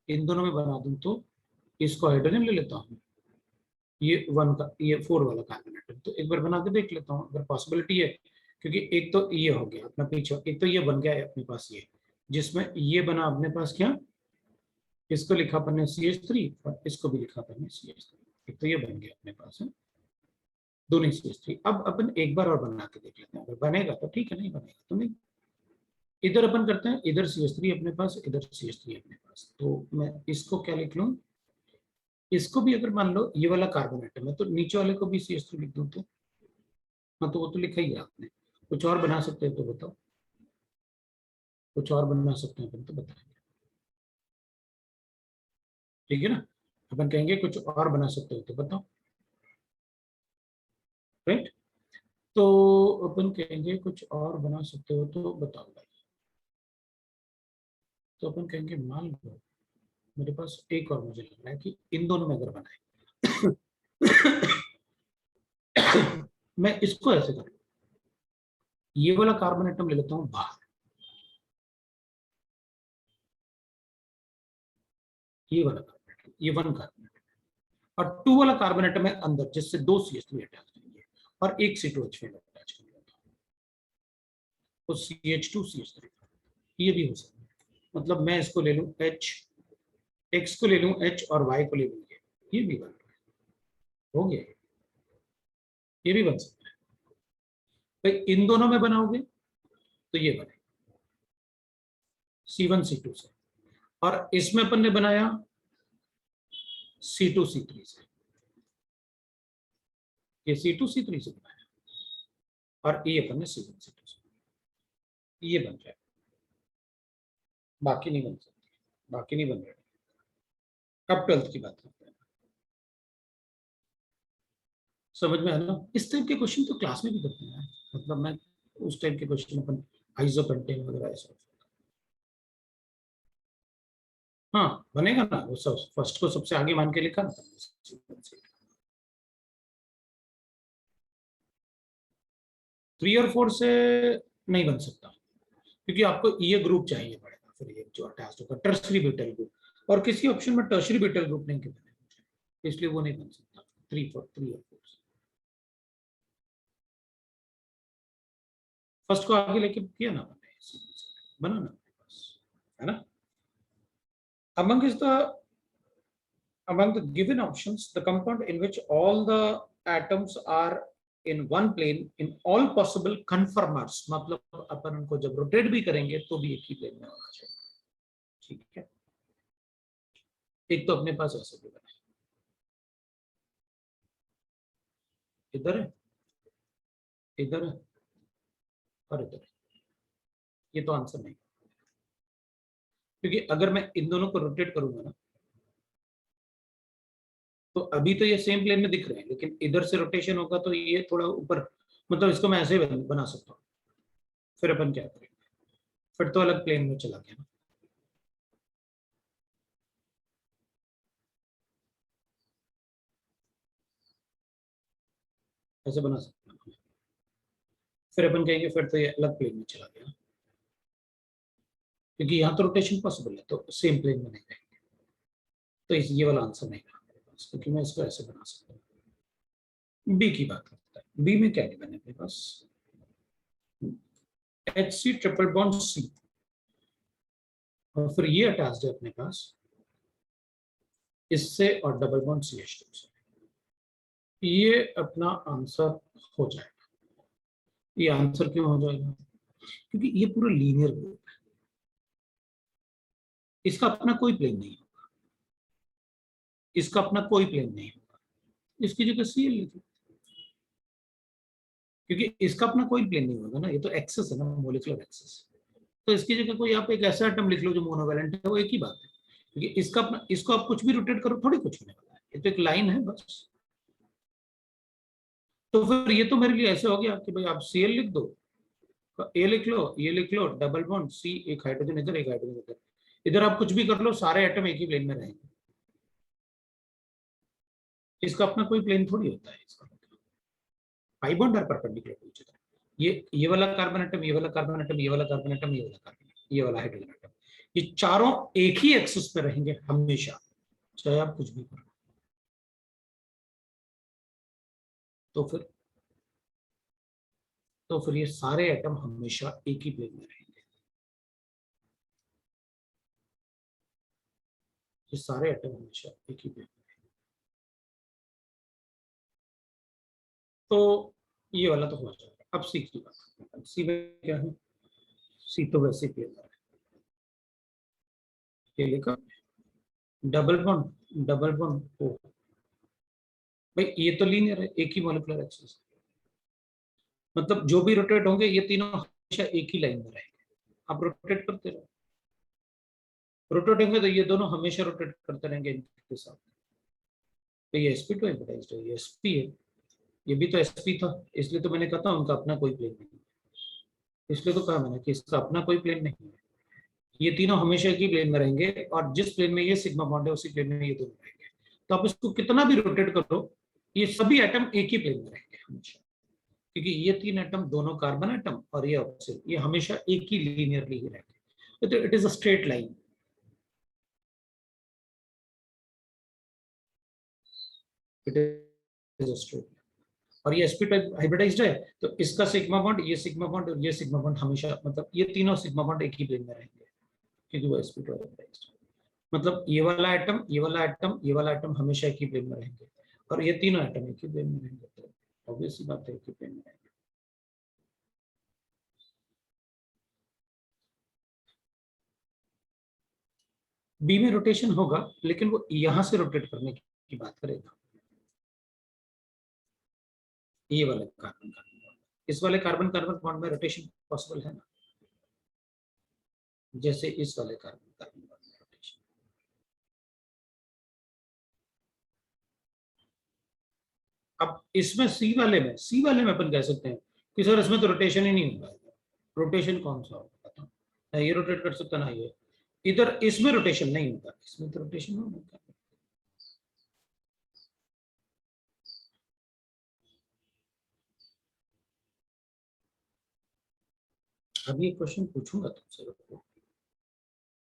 [SPEAKER 1] इन दोनों में बना दूं तो इसको हाइड्रोजन ले लेता हूँ, ये 1 का, ये 4 वाला कार्बन एटम, तो एक बार बना के देख लेता हूँ अगर पॉसिबिलिटी है। क्योंकि एक तो ये हो गया अपना पीछे, एक तो ये बन गया है अपने पास, ये जिसमें ये बना अपने पास क्या, इसको लिखा अपन ने CH3 और इसको भी लिखा अपन ने CH3, एक तो ये बन गया अपने पास है दोनों CH3। अब अपन एक बार और बना के देख लेते हैं, अगर बनेगा तो ठीक है, नहीं बनेगा तो नहीं। इधर अपन करते हैं, इधर CH3 अपने पास, इधर CH3 अपने पास, तो मैं इसको क्या लिख लूं, इसको भी अगर मान लो ये वाला कार्बन एटम है तो नीचे वाले को भी CH3 लिख दूं तो, हाँ तो वो तो लिखा ही है आपने। कुछ और बना सकते हैं तो बताओ, कुछ और बना सकते हैं अपन तो बताएंगे, ठीक है ना। अपन कहेंगे कुछ और बना सकते हो तो बताओ, राइट। तो अपन कहेंगे कुछ और बना सकते हो तो बताओ भाई। तो अपन कहेंगे मान लो मेरे पास एक और मुझे लग रहा है कि इन दोनों में अगर बनाए मैं इसको ऐसे करूँ, ये वाला कार्बन एटम ले लेता हूँ बाहर, ये वाला कार्बन एटम, ये 1 कार्बन एटम, और 2 वाला कार्बन एटम है अंदर जिससे 2 CH3 अटैच करेंगे और एक C2H5 अटैच कर लेता हूँ, तो CH2 CH3, ये भी हो सकता है। मतलब मैं इसको ले लूँ H, X को ले लूँ H और Y को ले लूँ ये भी बन रहा है, हो गया, ये भी बन सकता है भाई। इन दोनों में बनाओगे तो ये बने C1 C2 से, और इसमें अपन ने बनाया C2 C3 से, ये C2 C3 से बनाया, और ये अपन ने C1 C2 से, ये बन जाए, बाकी नहीं बन सकती, बाकी नहीं बन रहे। अब 12th की बात करते हैं, समझ में आया ना। इस टाइप के क्वेश्चन तो क्लास में भी करते हैं, मतलब मैं उस टाइप के क्वेश्चन अपन आइसोपेंटेन वगैरह ऐसा, हाँ बनेगा ना वो सब, फर्स्ट को सबसे आगे मान के लिखा ना। 3 और 4 से नहीं बन सकता, क्योंकि आपको ये ग्रुप चाहिए पड़ेगा, फिर ये जो अटैच्ड होगा टर्शरी ब्यूटाइल ग्रुप, और किसी ऑप्शन में टर्शरी ब्यूटाइल ग्रुप नहीं बने, इसलिए वो नहीं बन सकता 3 और 4 से। फर्स्ट को आगे लेके किया ना बने, बना ना बस, है ना। among is the among the given options, the compound in which all the atoms are in one plane in all possible conformers, मतलब अपन उनको जब रोटेट भी करेंगे तो भी एक ही प्लेन में होना चाहिए, ठीक है। एक तो अपने पास ऐसे भी बना, इधर है, इधर है और इधर है, ये तो आंसर नहीं, क्योंकि अगर मैं इन दोनों को रोटेट करूंगा ना, तो अभी तो ये सेम प्लेन में दिख रहे हैं, लेकिन इधर से रोटेशन होगा तो ये थोड़ा ऊपर, मतलब इसको मैं ऐसे बना सकता हूँ। फिर अपन क्या करेंगे, फिर तो अलग प्लेन में चला गया ना, ऐसे बना सकते हैं। फिर अपन कहेंगे फिर तो ये अलग प्लेन में चला गया, क्योंकि यहाँ तो रोटेशन पॉसिबल है तो सेम प्लेन में नहीं रहेंगे, तो इस ये वाला आंसर नहीं रहा मेरे पास, क्योंकि मैं इसको ऐसे बना सकता हूँ। बी की बात करता है, बी में क्या गिवन है मेरे पास, HC ट्रिपल बॉन्ड C, और फिर ये अटैच्ड है अपने पास इससे और डबल बॉन्ड CH2 से। ये अपना आंसर हो जाएगा। ये आंसर क्यों हो जाएगा? क्योंकि ये पूरा लीनियर ग्रुप है, इसका अपना कोई प्लेन नहीं होगा, इसका अपना कोई प्लेन नहीं होगा, इसकी जगह Cl लिखिए, क्योंकि इसका अपना कोई प्लेन नहीं होगा ना, ये तो एक्सेस है ना, मोलिकुलर एक्सेस। तो इसकी जगह कोई आप एक ऐसा एटम लिख लो जो मोनोवैलेंट है, वो एक ही बात है, क्योंकि इसका अपना, इसको आप कुछ भी रोटेट करो थोड़ी कुछ होने वाला है, ये तो एक लाइन है बस। तो फिर ये तो मेरे लिए ऐसे हो गया कि भाई आप Cl लिख दो, ए लिख लो, ये लिख लो, डबल बॉन्ड C, एक हाइड्रोजन इधर, एक हाइड्रोजन इधर, इधर आप कुछ भी कर लो, सारे एटम एक ही प्लेन में रहेंगे। इसका अपना कोई प्लेन थोड़ी होता है, इसका पाई बॉन्ड और परपेंडिकुलर टू ईच अदर। ये वाला कार्बन एटम, ये वाला कार्बन एटम, ये वाला कार्बन एटम, ये वाला कार्बन एटम, ये वाला हाइड्रोजन एटम, ये चारों एक ही एक्सिस पे रहेंगे हमेशा, चाहे आप कुछ भी करो। तो फिर ये सारे एटम हमेशा एक ही प्लेन में रहेंगे, ये सारे एटम हमेशा एक ही प्लेन में। तो ये वाला तो हो जाएगा। अब सी की बात करते हैं। सी में क्या है? सी तो वैसे प्लेन है, ये लिखा डबल बॉन्ड ओ, भाई ये तो लीनियर है, एक ही मॉलिक्यूलर एक्सिस, मतलब जो भी रोटेट होंगे ये तीनों हमेशा एक ही लाइन में रहेंगे, आप रोटेट करते रहो, रोटेट होंगे तो ये दोनों हमेशा रोटेट करते रहेंगे इनके साथ। तो ये sp2 हाइब्रिडाइज्ड है, ये sp है, ये भी तो sp था, इसलिए तो मैंने कहा था उनका अपना कोई प्लेन नहीं है, इसलिए तो कहा मैंने कि इसका अपना कोई प्लेन नहीं है, ये तीनों हमेशा एक ही प्लेन में रहेंगे, और जिस प्लेन में ये सिग्मा बॉन्ड है उसी प्लेन में ये दोनों रहेंगे। तो आप इसको कितना भी रोटेट करो, ये सभी एटम एक ही प्लेन में रहेंगे हमेशा, क्योंकि ये तीन एटम, दोनों कार्बन एटम और ये ऑक्सीजन, ये हमेशा एक ही लीनियरली ही रहेंगे, तो it is a straight line. It is a straight, और ये sp टाइप हाइब्रिडाइज्ड है, तो इसका सिग्मा बॉन्ड, ये सिग्मा बॉन्ड और ये सिग्मा बॉन्ड हमेशा, मतलब ये तीनों सिग्मा बॉन्ड एक ही प्लेन में रहेंगे, क्योंकि वो sp2 हाइब्रिडाइज्ड है। मतलब ये वाला एटम, ये वाला एटम, ये वाला एटम हमेशा एक ही प्लेन में रहेंगे, और ये तीनों एटम एक ही प्लेन में रहेंगे, तो ऑब्वियस सी बात है एक ही प्लेन में रहेंगे। बी में रोटेशन होगा, लेकिन वो यहां से रोटेट करने की बात करेगा, ये वाले कार्बन कार्बन बॉन्ड, इस वाले कार्बन कार्बन बॉन्ड में रोटेशन पॉसिबल है ना, जैसे इस वाले कार्बन कार्बन बॉन्ड में रोटेशन। अब इसमें सी वाले में अपन कह सकते हैं कि सर इसमें तो रोटेशन ही नहीं होगा, रोटेशन कौन सा होगा बताओ, ना ये रोटेट कर सकता ना ये, इधर इसमें रोटेशन नहीं होगा, इसमें तो रोटेशन होगा। अब ये क्वेश्चन पूछूंगा तुमसे,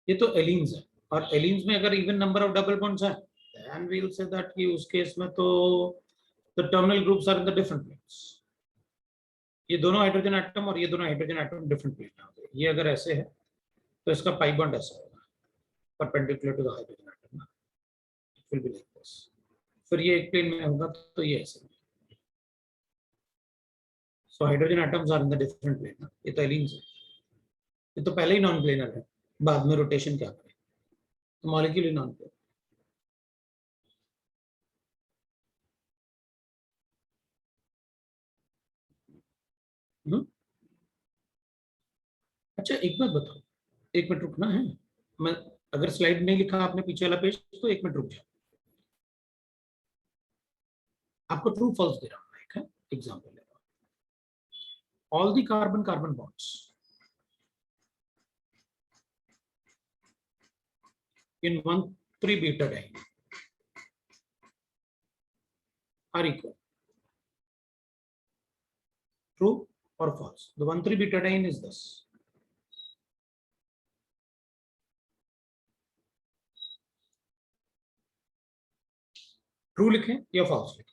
[SPEAKER 1] ये तो एलिन्स है, और एलिन्स में अगर even number of double bonds है, then we'll say that कि उस केस में तो the terminal groups are in the different planes, ये दोनों हाइड्रोजन एटम और ये दोनों हाइड्रोजन एटम डिफरेंट प्लेन में होंगे, ये अगर ऐसे है तो इसका पाई बॉन्ड ऐसा होगा, perpendicular to the hydrogen atom, it will be like this. फिर ये एक प्लेन में होगा तो ये ऐसे, so hydrogen atoms are in the different plane, ये तो एलिन्स है, ये तो पहले ही नॉन प्लेनर है, बाद में रोटेशन क्या करें, तो मॉलिक्यूल ही नॉन प्लेनर। अच्छा एक बात बताओ, एक मिनट रुकना है, मैं, अगर स्लाइड नहीं लिखा आपने पीछे वाला पेज तो एक मिनट रुक जाओ, आपको ट्रू फॉल्स दे रहा हूँ, एक है एग्जांपल ले रहा हूँ, all the carbon carbon bonds in 1,3 butadiene are equal, true or false? The 1,3 butadiene is this, true लिखें या फॉल्स लिखें?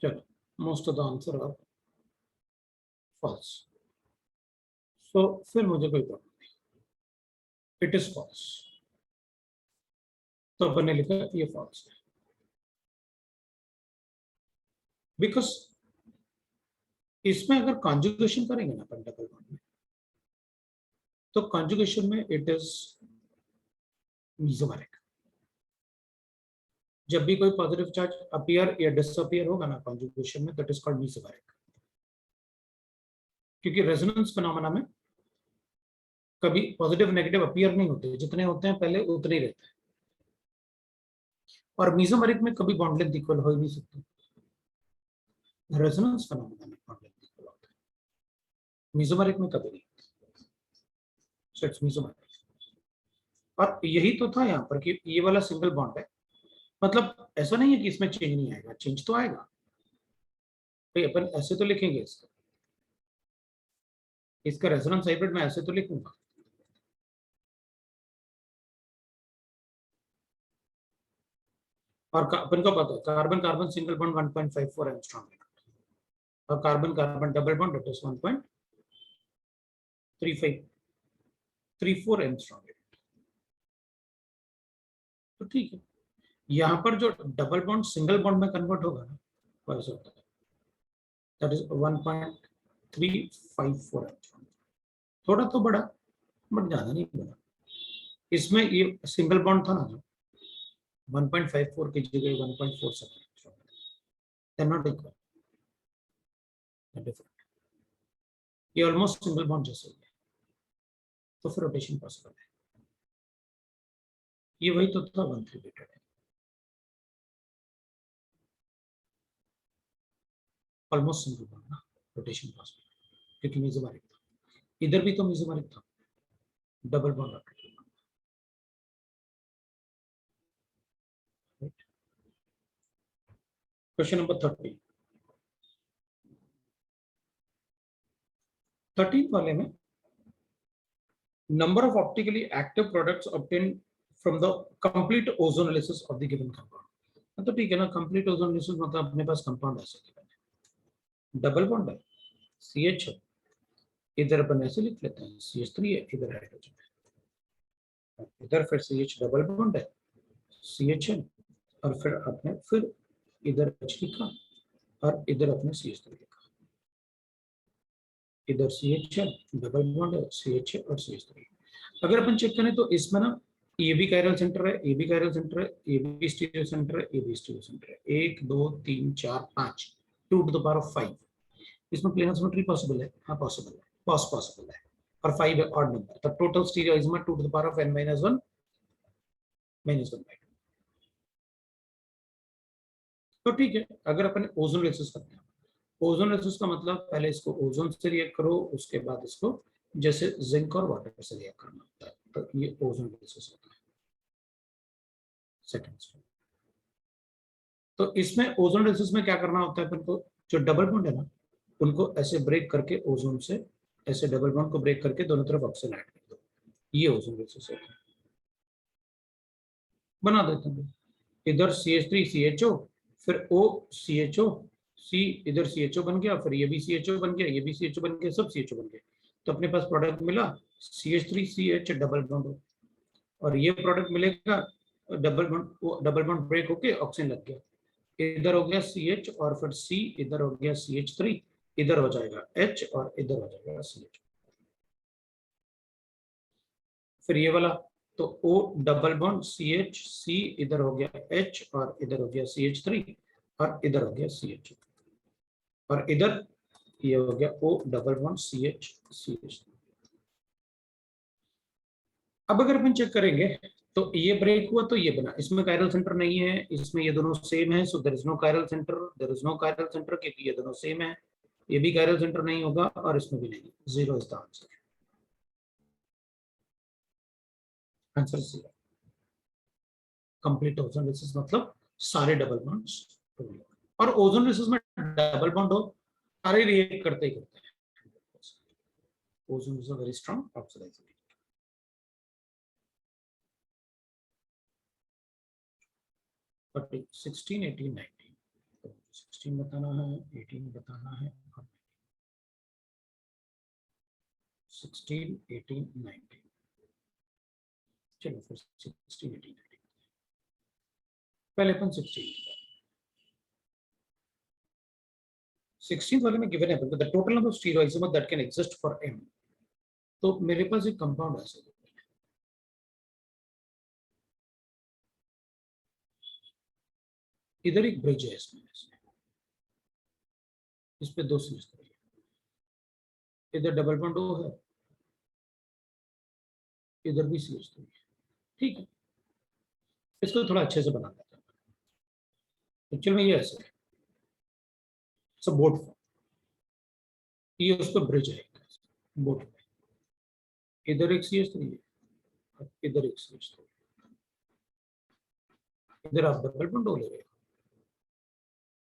[SPEAKER 1] चलो, most of the answer are false. So फिर मुझे कोई प्रॉब्लम नहीं, इट इज फॉल्स। तो अपन ने लिखा ये फॉल्स है, बिकॉज इसमें अगर कॉन्जुगेशन करेंगे ना अपन डबल बॉन्ड में, तो कॉन्जुगेशन में इट इज मीसोमेरिक। जब भी कोई पॉजिटिव चार्ज अपीयर या डिसअपीयर होगा ना कॉन्जुगेशन में, दैट इज कॉल्ड मीसोमेरिक। क्योंकि रेजोनेंस फिनोमेना में कभी पॉजिटिव नेगेटिव अपीयर नहीं होते, जितने होते हैं पहले उतने ही रहते हैं। और मीसोमेरिक में कभी बॉन्ड लेंथ इक्वल हो ही नहीं सकती, रेजोनेंस फिनोमेना में बॉन्ड लेंथ इक्वल होता है, मीसोमेरिक में कभी नहीं। So it's mesomeric. और यही तो था यहाँ पर कि ये वाला सिंगल बॉन्ड है, मतलब ऐसा नहीं है कि इसमें चेंज नहीं आएगा, चेंज तो आएगा भाई। अपन ऐसे तो लिखेंगे इसका, इसका रेजोनेंस हाइब्रिड में ऐसे तो लिखूंगा, और अपन को पता है carbon carbon single bond 1.54 angstrom है, और carbon carbon double bond it is 1.3534 angstrom है। तो ठीक है, यहाँ पर जो डबल बॉन्ड सिंगल बॉन्ड में कन्वर्ट होगा ना, वैसे होता है, दैट इज 1.354 एंगस्ट्रॉम। थोड़ा तो बड़ा, बट ज्यादा नहीं बड़ा। इसमें ये सिंगल बॉन्ड था ना जो 1.54 की जगह 1.47, they are not equal, different. ये ऑलमोस्ट सिंगल बॉन्ड जैसे ही है, तो फिर रोटेशन पॉसिबल है। ये वही तो था 1,3 बीटा, ऑलमोस्ट सिंगल बॉन्ड ना, रोटेशन पॉसिबल, क्योंकि मेसोमेरिक था। इधर भी तो मेसोमेरिक था, डबल बॉन्ड रखा। क्वेश्चन नंबर 13 वाले में number of optically active products obtained from the complete ozonolysis of the given compound। तो ठीक है ना, कंप्लीट ओजोनोलिसिस मतलब अपने पास कंपाउंड ऐसे गिवन है, डबल बॉन्ड है, CH है, इधर अपन ऐसे लिख लेते हैं CH3 है, इधर हाइड्रोजन है, इधर फिर CH डबल बॉन्ड है, CH है, और फिर अपने फिर इधर H लिखा, और इधर अपने CH3 लिखा, इधर CH है, डबल बॉन्ड है, CH है और CH3। अगर अपन चेक करें तो इसमें ना ये भी कायरल सेंटर है, ये भी कायरल सेंटर है, ये भी स्टीरियो सेंटर है, ये भी स्टीरियो सेंटर है, 1 2 3 4 5, 2 टू द पावर ऑफ 5। इसमें प्लेनर सिमेट्री पॉसिबल है, हाँ पॉसिबल है, पॉसिबल है, और 5 है ऑड नंबर, तब total stereoism 2 to the power of n - 1 -1/2। तो ठीक है, अगर अपन ओजोन रेसिस करते हैं, ओजोन रेसिस का मतलब पहले इसको ओजोन से रिएक्ट करो, उसके बाद इसको जैसे जिंक और वाटर से रिएक्ट करना होता है, तो ये ओजोन रेसिस होता है सेकंड स्टेप। तो इसमें ओजोन रेसिस में क्या करना होता है अपन को, जो डबल बॉन्ड है ना, उनको ऐसे ब्रेक करके ओजोन से, ऐसे डबल बॉन्ड को ब्रेक करके दोनों तरफ ऑक्सीजन ऐड कर दो, ये ओजोन रेसिस होता है। बना देते हैं, इधर CH3 CHO, फिर O CHO, C, इधर CHO बन गया, फिर ये भी CHO बन गया, ये भी CHO बन गया, सब CHO बन गए, तो अपने पास प्रोडक्ट मिला CH3 CH डबल बॉन्ड, और ये प्रोडक्ट मिलेगा डबल बॉन्ड ब्रेक होके ऑक्सीजन लग गया, इधर हो गया CH और फिर C, इधर हो गया CH3, इधर हो जाएगा H और इधर हो जाएगा CH। फिर ये वाला तो O double bond CH C, इधर हो गया H और इधर हो गया CH3 और इधर हो गया CH, और इधर ये हो गया O double bond CH CH। अब अगर अपन चेक करेंगे तो ये ब्रेक हुआ तो ये बना, इसमें कायरल सेंटर नहीं है, इसमें ये दोनों सेम है, so there is no chiral centre, there is no chiral centre, क्योंकि ये दोनों सेम है, ये भी कायरल सेंटर नहीं होगा और इसमें भी नहीं, zero is the answer, answer zero. Complete ozonolysis मतलब सारे डबल बॉन्ड्स, और ओजोन रेसिस में डबल बॉन्ड हो, सारे रिएक्ट करते ही करते हैं, ozone is a very strong oxidising. 16 18 19 16 बताना है, 18 बताना है, 16, 18, 19। चलो फिर 16, 18, 19 पहले अपन 16 वाले में गिवन है the total number of stereoisomer that can exist for m। तो मेरे पास एक कंपाउंड ऐसे इधर एक ब्रिज है इसमें, इस पे 2 सीरीज है, इधर डबल बॉन्ड O है, इधर भी सीरीज है, ठीक है। इसको थोड़ा अच्छे से बना देता हूँ। एक्चुअल में ये ऐसे है, सब बोट फॉर्म, ये उस पर ब्रिज है बोट में, इधर एक CH3 है और इधर एक CH3, इधर आप डबल बॉन्ड ले रहे हो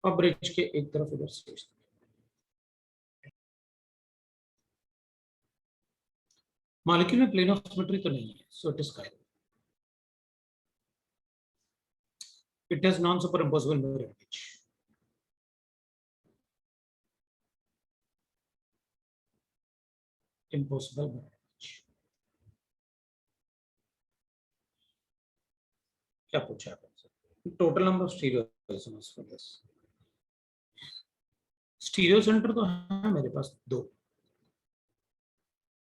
[SPEAKER 1] और ब्रिज के एक तरफ इधर CH3। मॉलिक्यूल में प्लेन ऑफ सिमेट्री तो नहीं है, so it is chiral. It has non-superimposable mirror image. Impossible mirror image. क्या पूछा आपने? Total number of stereoisomers for this. Stereo centre तो है मेरे पास 2,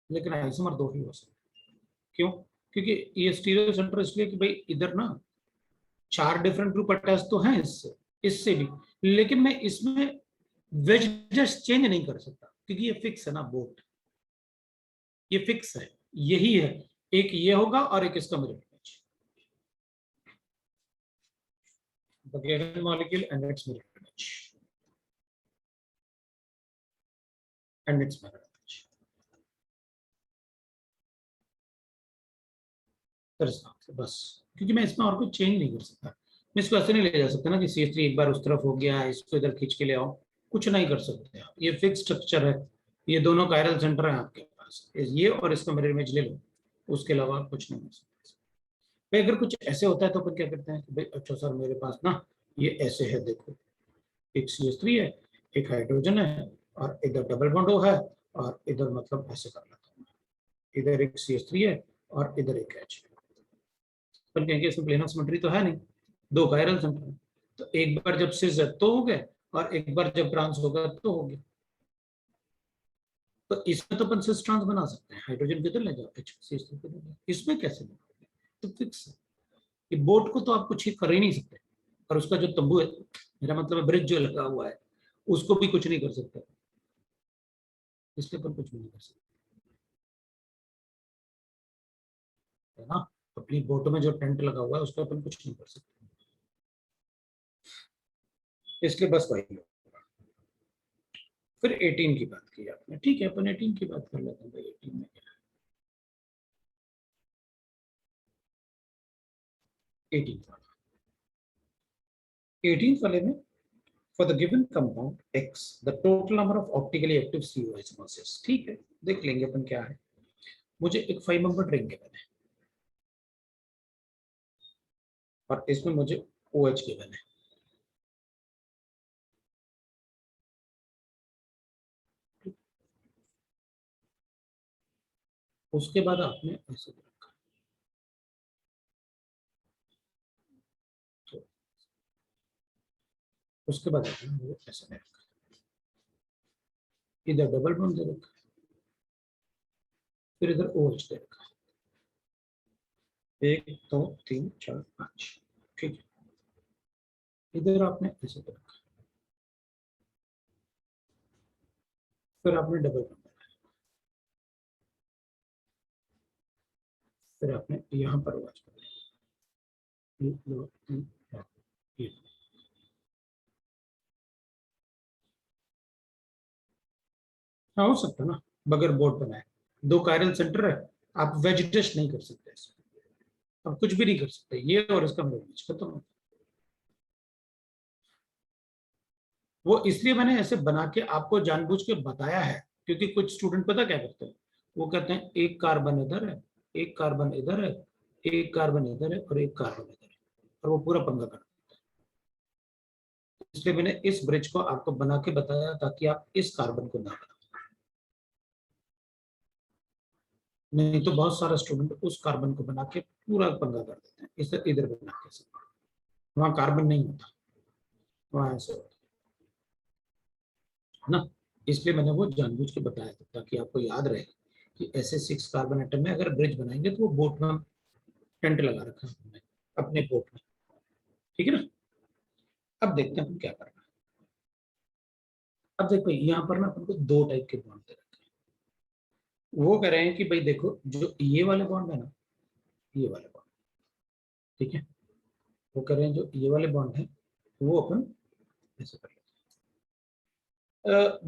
[SPEAKER 1] लेकिन आइसोमर 2 ही हो सकते। क्यों? क्योंकि ये स्टीरियो सेंटर इसलिए कि भाई इधर ना 4 डिफरेंट ग्रुप अटैच तो हैं इससे, इससे भी, लेकिन मैं इसमें वेज जस्ट चेंज नहीं कर सकता क्योंकि ये फिक्स है ना बोट, ये फिक्स है, यही है, एक ये होगा और एक इसका mirror image, the given molecule and its mirror image and its mirror image. बस, क्योंकि मैं इसमें और कुछ चेंज नहीं कर सकता, मैं इसको ऐसे नहीं ले जा सकता ना कि CH3 एक बार उस तरफ हो गया, इसको इधर खींच के ले आओ, कुछ नहीं कर सकते आप, ये फिक्स स्ट्रक्चर है, ये दोनों कायरल सेंटर है आपके पास, ये और इसका मिरर इमेज ले लो, उसके अलावा कुछ नहीं कर सकते। भाई अगर कुछ ऐसे होता है तो अपन क्या करते हैं कि भाई अच्छा सर मेरे पास ना ये ऐसे है, देखो एक CH3 है, एक हाइड्रोजन है और इधर डबल बॉन्ड O है और इधर मतलब ऐसे कर लेता हूँ, इधर एक CH3 है और इधर एक H है, पर कहेंगे इसमें प्लेन ऑफ सिमेट्री तो है नहीं, 2 कायरल सेंटर है, तो एक बार जब सिस है तो हो गया और एक बार जब ट्रांस होगा तो हो गया। तो इसमें तो अपन सिस ट्रांस बना सकते हैं, हाइड्रोजन किधर ले जाओ H CH3 किधर ले जाओ, इसमें कैसे बनाओगे? तो फिक्स है कि बोट को तो आप कुछ कर ही नहीं सकते, और उसका जो तंबू है, मेरा मतलब ब्रिज जो लगा हुआ है, उसको भी कुछ नहीं कर सकते, इसलिए अपन कुछ भी नहीं कर सकते, है ना। अपनी बोट में जो टेंट लगा हुआ है उसको अपन कुछ नहीं कर सकते, इसलिए बस वही लो। फिर 18 की बात की आपने, ठीक है अपन 18 की बात कर लेते हैं भाई, 18 में क्या है, 18 वाले में for the given compound X the total number of optically active CO isomers is, ठीक है देख लेंगे अपन क्या है। मुझे एक 5 मेंबर रिंग गिवन है और इसमें मुझे OH गिवन है, उसके बाद आपने ऐसे रखा, तो उसके बाद आपने मुझे ऐसे रखा, इधर डबल बॉन्ड दे रखा, फिर इधर OH दे रखा, 1 2 3 4 5, ठीक है, इधर आपने ऐसे रखा, फिर आपने डबल बॉन्ड लगाया, फिर आपने यहाँ पर OH बनाया, 1 2 3 4, ये हाँ हो सकता ना, बगैर बोर्ड बनाए, 2 कायरल सेंटर है, आप वेजिटेशन नहीं कर सकते इसमें, आप कुछ भी नहीं कर सकते, ये और इसका मिरर खत्म। वो इसलिए मैंने ऐसे बना के आपको जानबूझ के बताया है, क्योंकि कुछ स्टूडेंट पता क्या करते हैं, वो कहते हैं एक कार्बन इधर है, एक कार्बन इधर है, एक कार्बन इधर है और एक कार्बन इधर है, और वो पूरा पंगा करते इसलिए मैंने इस ब्रिज को आपको बना के बताया ताकि आप इस कार्बन को ना बनाओ, नहीं तो बहुत सारा स्टूडेंट उस कार्बन को बना के पूरा पंगा कर देते हैं, इसे इधर बना के, वहां कार्बन नहीं होता, वहां ऐसे होता है ना। इसलिए मैंने वो जानबूझ के बताया था ताकि आपको याद रहे कि ऐसे 6 कार्बन एटम में अगर ब्रिज बनाएंगे तो वो बोट में टेंट लगा रखा है हमने अपने बोट में, ठीक है ना। अब देखते हैं हम क्या करना है। अब देखो यहाँ पर ना अपन को 2 टाइप के बॉन्ड दे रखे हैं। वो कह रहे हैं कि भाई देखो जो ये वाले बॉन्ड है ना, ये वाले बॉन्ड, ठीक है, वो कह रहे हैं जो ये वाले बॉन्ड है वो अपन ऐसे कर लेते,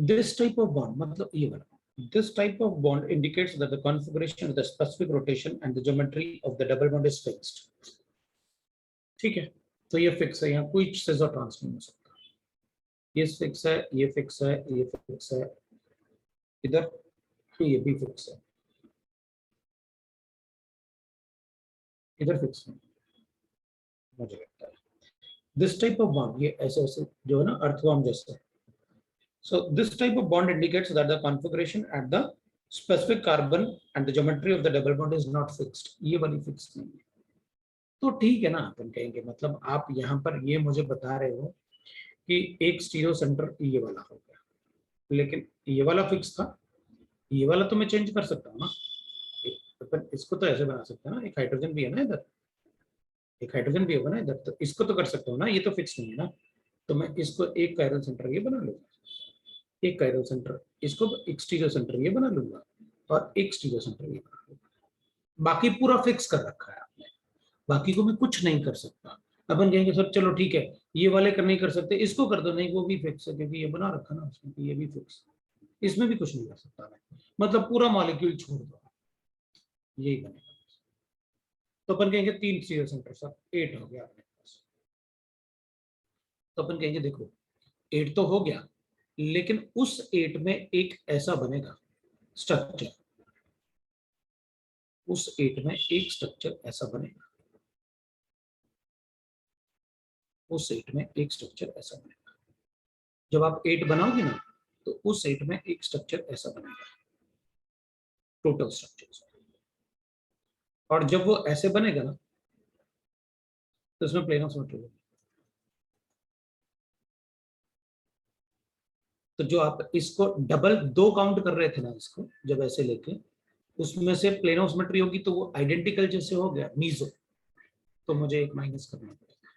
[SPEAKER 1] दिस टाइप ऑफ बॉन्ड मतलब ये वाला, this type of bond indicates that the configuration of the specific rotation and the geometry of the double bond is fixed, ठीक है। तो ये फिक्स है, यहाँ कोई सीजर ट्रांस नहीं हो सकता, ये फिक्स है, ये फिक्स है, ये फिक्स है, इधर ये भी फिक्स है, इधर फिक्स है, मुझे लगता है दिस टाइप ऑफ बॉन्ड, ये ऐसे ऐसे जो है ना अर्थवर्म जैसे। So this type of bond indicates that the configuration at the specific carbon and the geometry of the double bond is not fixed, ये वाली फिक्स नहीं है। तो ठीक है ना, अपन कहेंगे मतलब आप यहाँ पर ये मुझे बता रहे हो कि एक स्टीरियो सेंटर ये वाला हो गया, लेकिन ये वाला फिक्स था, ये वाला तो मैं चेंज कर सकता हूँ ना, अपन इसको तो ऐसे बना सकते हैं ना, एक हाइड्रोजन भी है ना इधर, एक हाइड्रोजन भी होगा ना इधर, तो इसको तो कर सकता हूँ ना, ये तो फिक्स नहीं है ना। तो मैं इसको एक कायरल सेंटर ये बना लूंगा, एक कायरल सेंटर इसको, एक स्टीरियो सेंटर ये बना लूंगा और एक स्टीरियो सेंटर ये बना लूंगा, बाकी पूरा फिक्स कर रखा है आपने, बाकी को मैं कुछ नहीं कर सकता। अपन कहेंगे सर चलो ठीक है, ये वाले कर नहीं कर सकते, इसको कर दो, नहीं वो भी फिक्स है क्योंकि ये बना रखा ना उसमें, ये भी फिक्स, इसमें भी कुछ नहीं कर सकता मैं, मतलब पूरा मॉलिक्यूल छोड़ दो, यही बनेगा। तो अपन कहेंगे 3 स्टीरियो सेंटर सर, 8 हो गया अपने पास। तो अपन कहेंगे देखो 8 तो हो गया, लेकिन उस 8 में एक ऐसा बनेगा स्ट्रक्चर, उस 8 में एक स्ट्रक्चर ऐसा बनेगा, उस 8 में एक स्ट्रक्चर ऐसा बनेगा, जब आप 8 बनाओगे ना तो उस 8 में एक स्ट्रक्चर ऐसा बनेगा, टोटल स्ट्रक्चर। और जब वो ऐसे बनेगा ना तो इसमें प्लेन ऑफ सिमेट्री होगी। तो जो आप इसको डबल 2 काउंट कर रहे थे ना इसको जब ऐसे लेके, उसमें से प्लेन ऑफ सिमेट्री होगी तो वो आइडेंटिकल जैसे हो गया मीजो, तो मुझे एक माइनस करना पड़ेगा,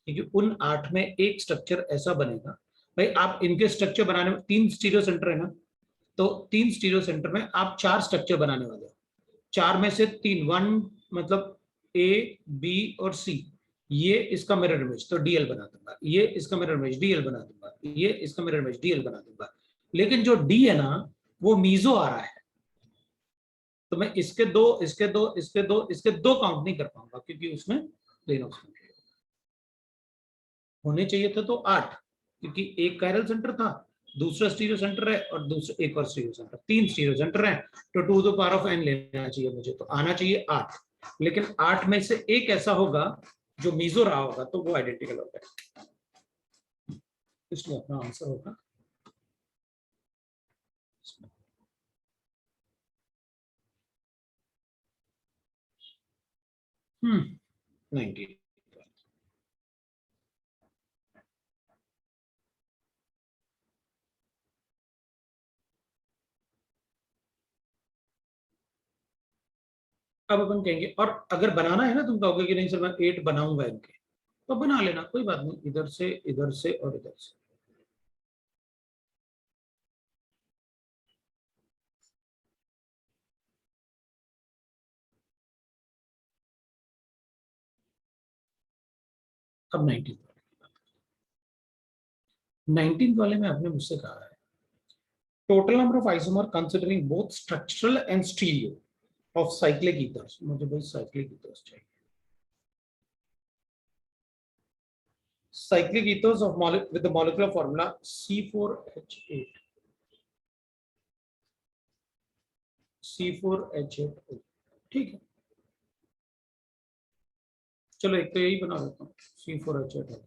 [SPEAKER 1] क्योंकि उन 8 में एक स्ट्रक्चर ऐसा बनेगा। भाई आप इनके स्ट्रक्चर बनाने में 3 स्टीरियो सेंटर है ना, तो 3 स्टीरियो सेंटर में आप 4 स्ट्रक्चर बनाने वाले हो, 4 में से 3 1 मतलब ए बी और सी, ये इसका मिरर इमेज तो डीएल बना दूंगा, ये इसका मिरर इमेज डीएल बना दूंगा, ये इसका मिरर इमेज डीएल बना दूंगा, लेकिन जो डी है ना वो मीजो आ रहा है, तो मैं इसके दो इसके दो इसके दो इसके दो काउंट नहीं कर पाऊंगा क्योंकि उसमें प्लेन ऑफ सिमेट्री होने चाहिए थे तो 8, क्योंकि एक कायरल सेंटर था, दूसरा स्टीरियो सेंटर है और दूसरा एक और स्टीरियो सेंटर, 3 स्टीरियो सेंटर है, तो 2 to the power of n लेना चाहिए मुझे, तो आना चाहिए 8, लेकिन 8 में से एक ऐसा होगा जो मीजो रहा होगा तो वो आइडेंटिकल होगा, इसलिए अपना आंसर होगा 90। अब अपन कहेंगे और अगर बनाना है ना, तुम कहोगे कि नहीं सर मैं 8 बनाऊंगा इनके, तो बना लेना कोई बात नहीं, इधर से इधर से और इधर से। अब 19 वाले में आपने मुझसे कहा है total number of isomer considering both structural and stereo of cyclic ethers, मुझे भाई साइक्लिक ईथर्स चाहिए, cyclic ethers of with the molecular formula C4H8, C4H8O, ठीक है। चलो एक तो यही बना देता हूँ C4H8O,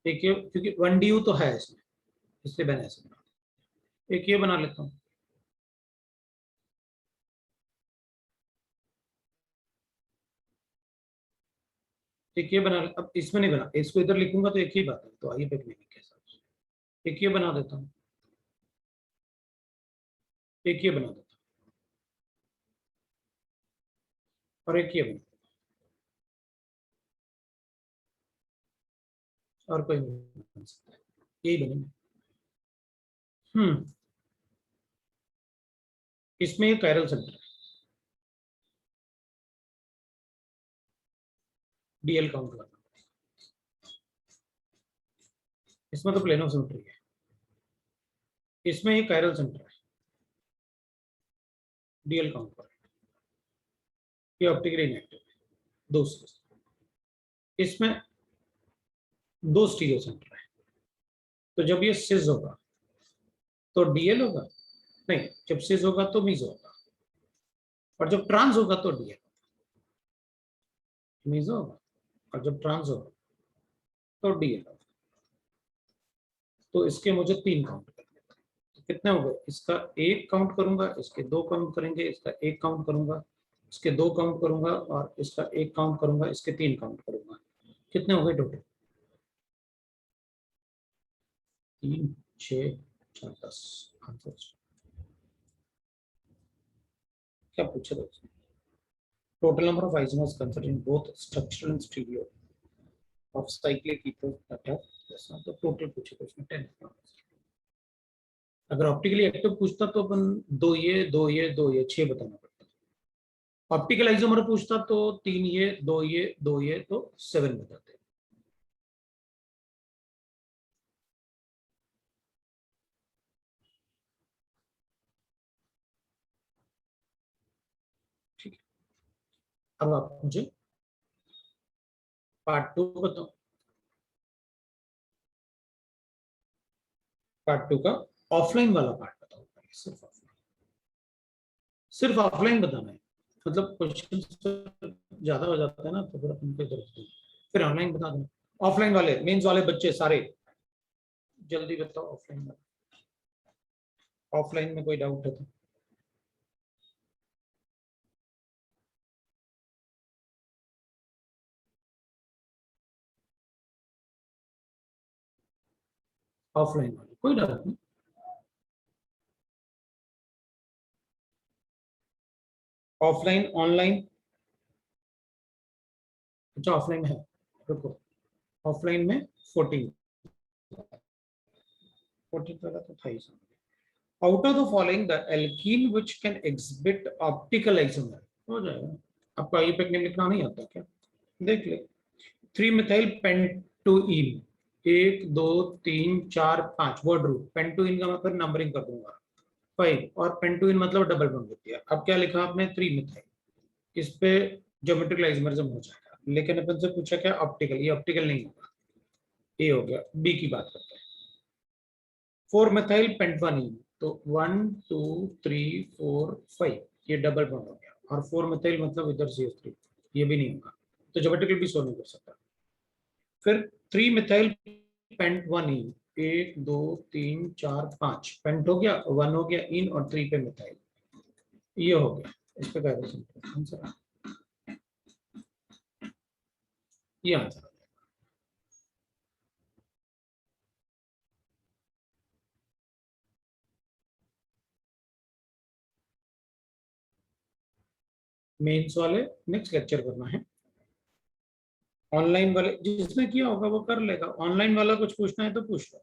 [SPEAKER 1] एक ये, क्योंकि 1 DU तो है इसमें, इसलिए मैंने ऐसे बना, एक ये बना लेता हूँ। एक ये बना, अब इसमें नहीं बना, इसको इधर लिखूंगा तो एक ही बात है, तो आइए पे नहीं कैसा, एक ये बना देता हूँ, एक ये बना देता हूँ, और एक ये बना देता हूँ, और कोई नहीं बन सकता, यही बनेंगे। हम्म, इसमें ये कायरल सेंटर है, DL काउंट करना, इसमें तो प्लेनो सिमेट्री है, इसमें ये कायरल सेंटर है, DL काउंट कर, ये ऑप्टिकली इनएक्टिव है, दो स्टेज। इसमें दो स्टीरियो सेंटर है, तो जब ये सिज होगा तो DL होगा, नहीं जब सिज होगा तो मीज होगा, और जब ट्रांस होगा तो DL, मीज होगा, और जब ट्रांस होगा तो DL होगा। तो इसके मुझे 3 काउंट करने हैं, तो कितने हो गए, इसका 1 काउंट करूंगा, इसके 2 काउंट करेंगे, इसका 1 काउंट करूंगा, इसके 2 काउंट करूंगा, और इसका 1 काउंट करूंगा, इसके 3 काउंट करूंगा, कितने हो गए टोटल, 3 6 4 10 आंसर। क्या पूछे दोस्तों, total number of isomers considering both structural and stereo of cyclic ether that है, जैसा तो टोटल पूछे तो इसमें 10। अगर ऑप्टिकली एक्टिव पूछता तो अपन दो ये 6 बताना पड़ता, ऑप्टिकल आइसोमर पूछता तो 3 ये 2 ये 2 ये तो 7 बताते। ठीक है, अब आप मुझे पार्ट 2 बताओ, पार्ट 2 का ऑफलाइन वाला पार्ट बताओ, सिर्फ ऑफलाइन बताना है, मतलब क्वेश्चन ज्यादा हो जाता है ना, तो फिर अपन को जरूरत नहीं, फिर ऑनलाइन बता देना। ऑफलाइन वाले मेंस वाले बच्चे सारे जल्दी बताओ, ऑफलाइन वाले, ऑफलाइन में कोई डाउट है तो। ऑफलाइन वाले कोई डाउट नहीं, ऑफलाइन ऑनलाइन, अच्छा ऑफलाइन में है, रुको, ऑफलाइन में 14 14 वाला तो था ही। Out of the following the alkene which can exhibit optical isomer, हो जाएगा। आपको आई पे लिखना नहीं आता क्या, देख ले, 3 मिथाइल पेंटोइन, 1 2 3 4 5 वर्ड रूट, पेंटोइन का मैं फिर नंबरिंग कर दूंगा 5, और पेंटोइन मतलब डबल बॉन्ड होती है। अब क्या लिखा आपने, 3 मिथाइल, इस पे ज्योमेट्रिकल आइसोमरिज्म हो जाएगा, लेकिन अपन से पूछा क्या ऑप्टिकल, ये ऑप्टिकल नहीं होगा, ये हो गया। बी की बात करते हैं, 4 मिथाइल पेंटवानिन, तो 1 2 3 4 5, ये डबल बॉन्ड हो गया, और 4 मिथाइल मतलब इधर CH3, ये भी नहीं होगा, तो ज्योमेट्रिकल भी सोल्व नहीं कर सकता। फिर 3 मिथाइल पेंटवानिन, 1 2 3 4 5, पेंट हो गया, 1 हो गया इन, और 3 पे मिथाइल, ये हो गया। इस पे क्या आंसर, ये आंसर। मेंस वाले नेक्स्ट लेक्चर करना है, ऑनलाइन वाले जिसने किया होगा वो कर लेगा, ऑनलाइन वाला कुछ पूछना है तो पूछ लो,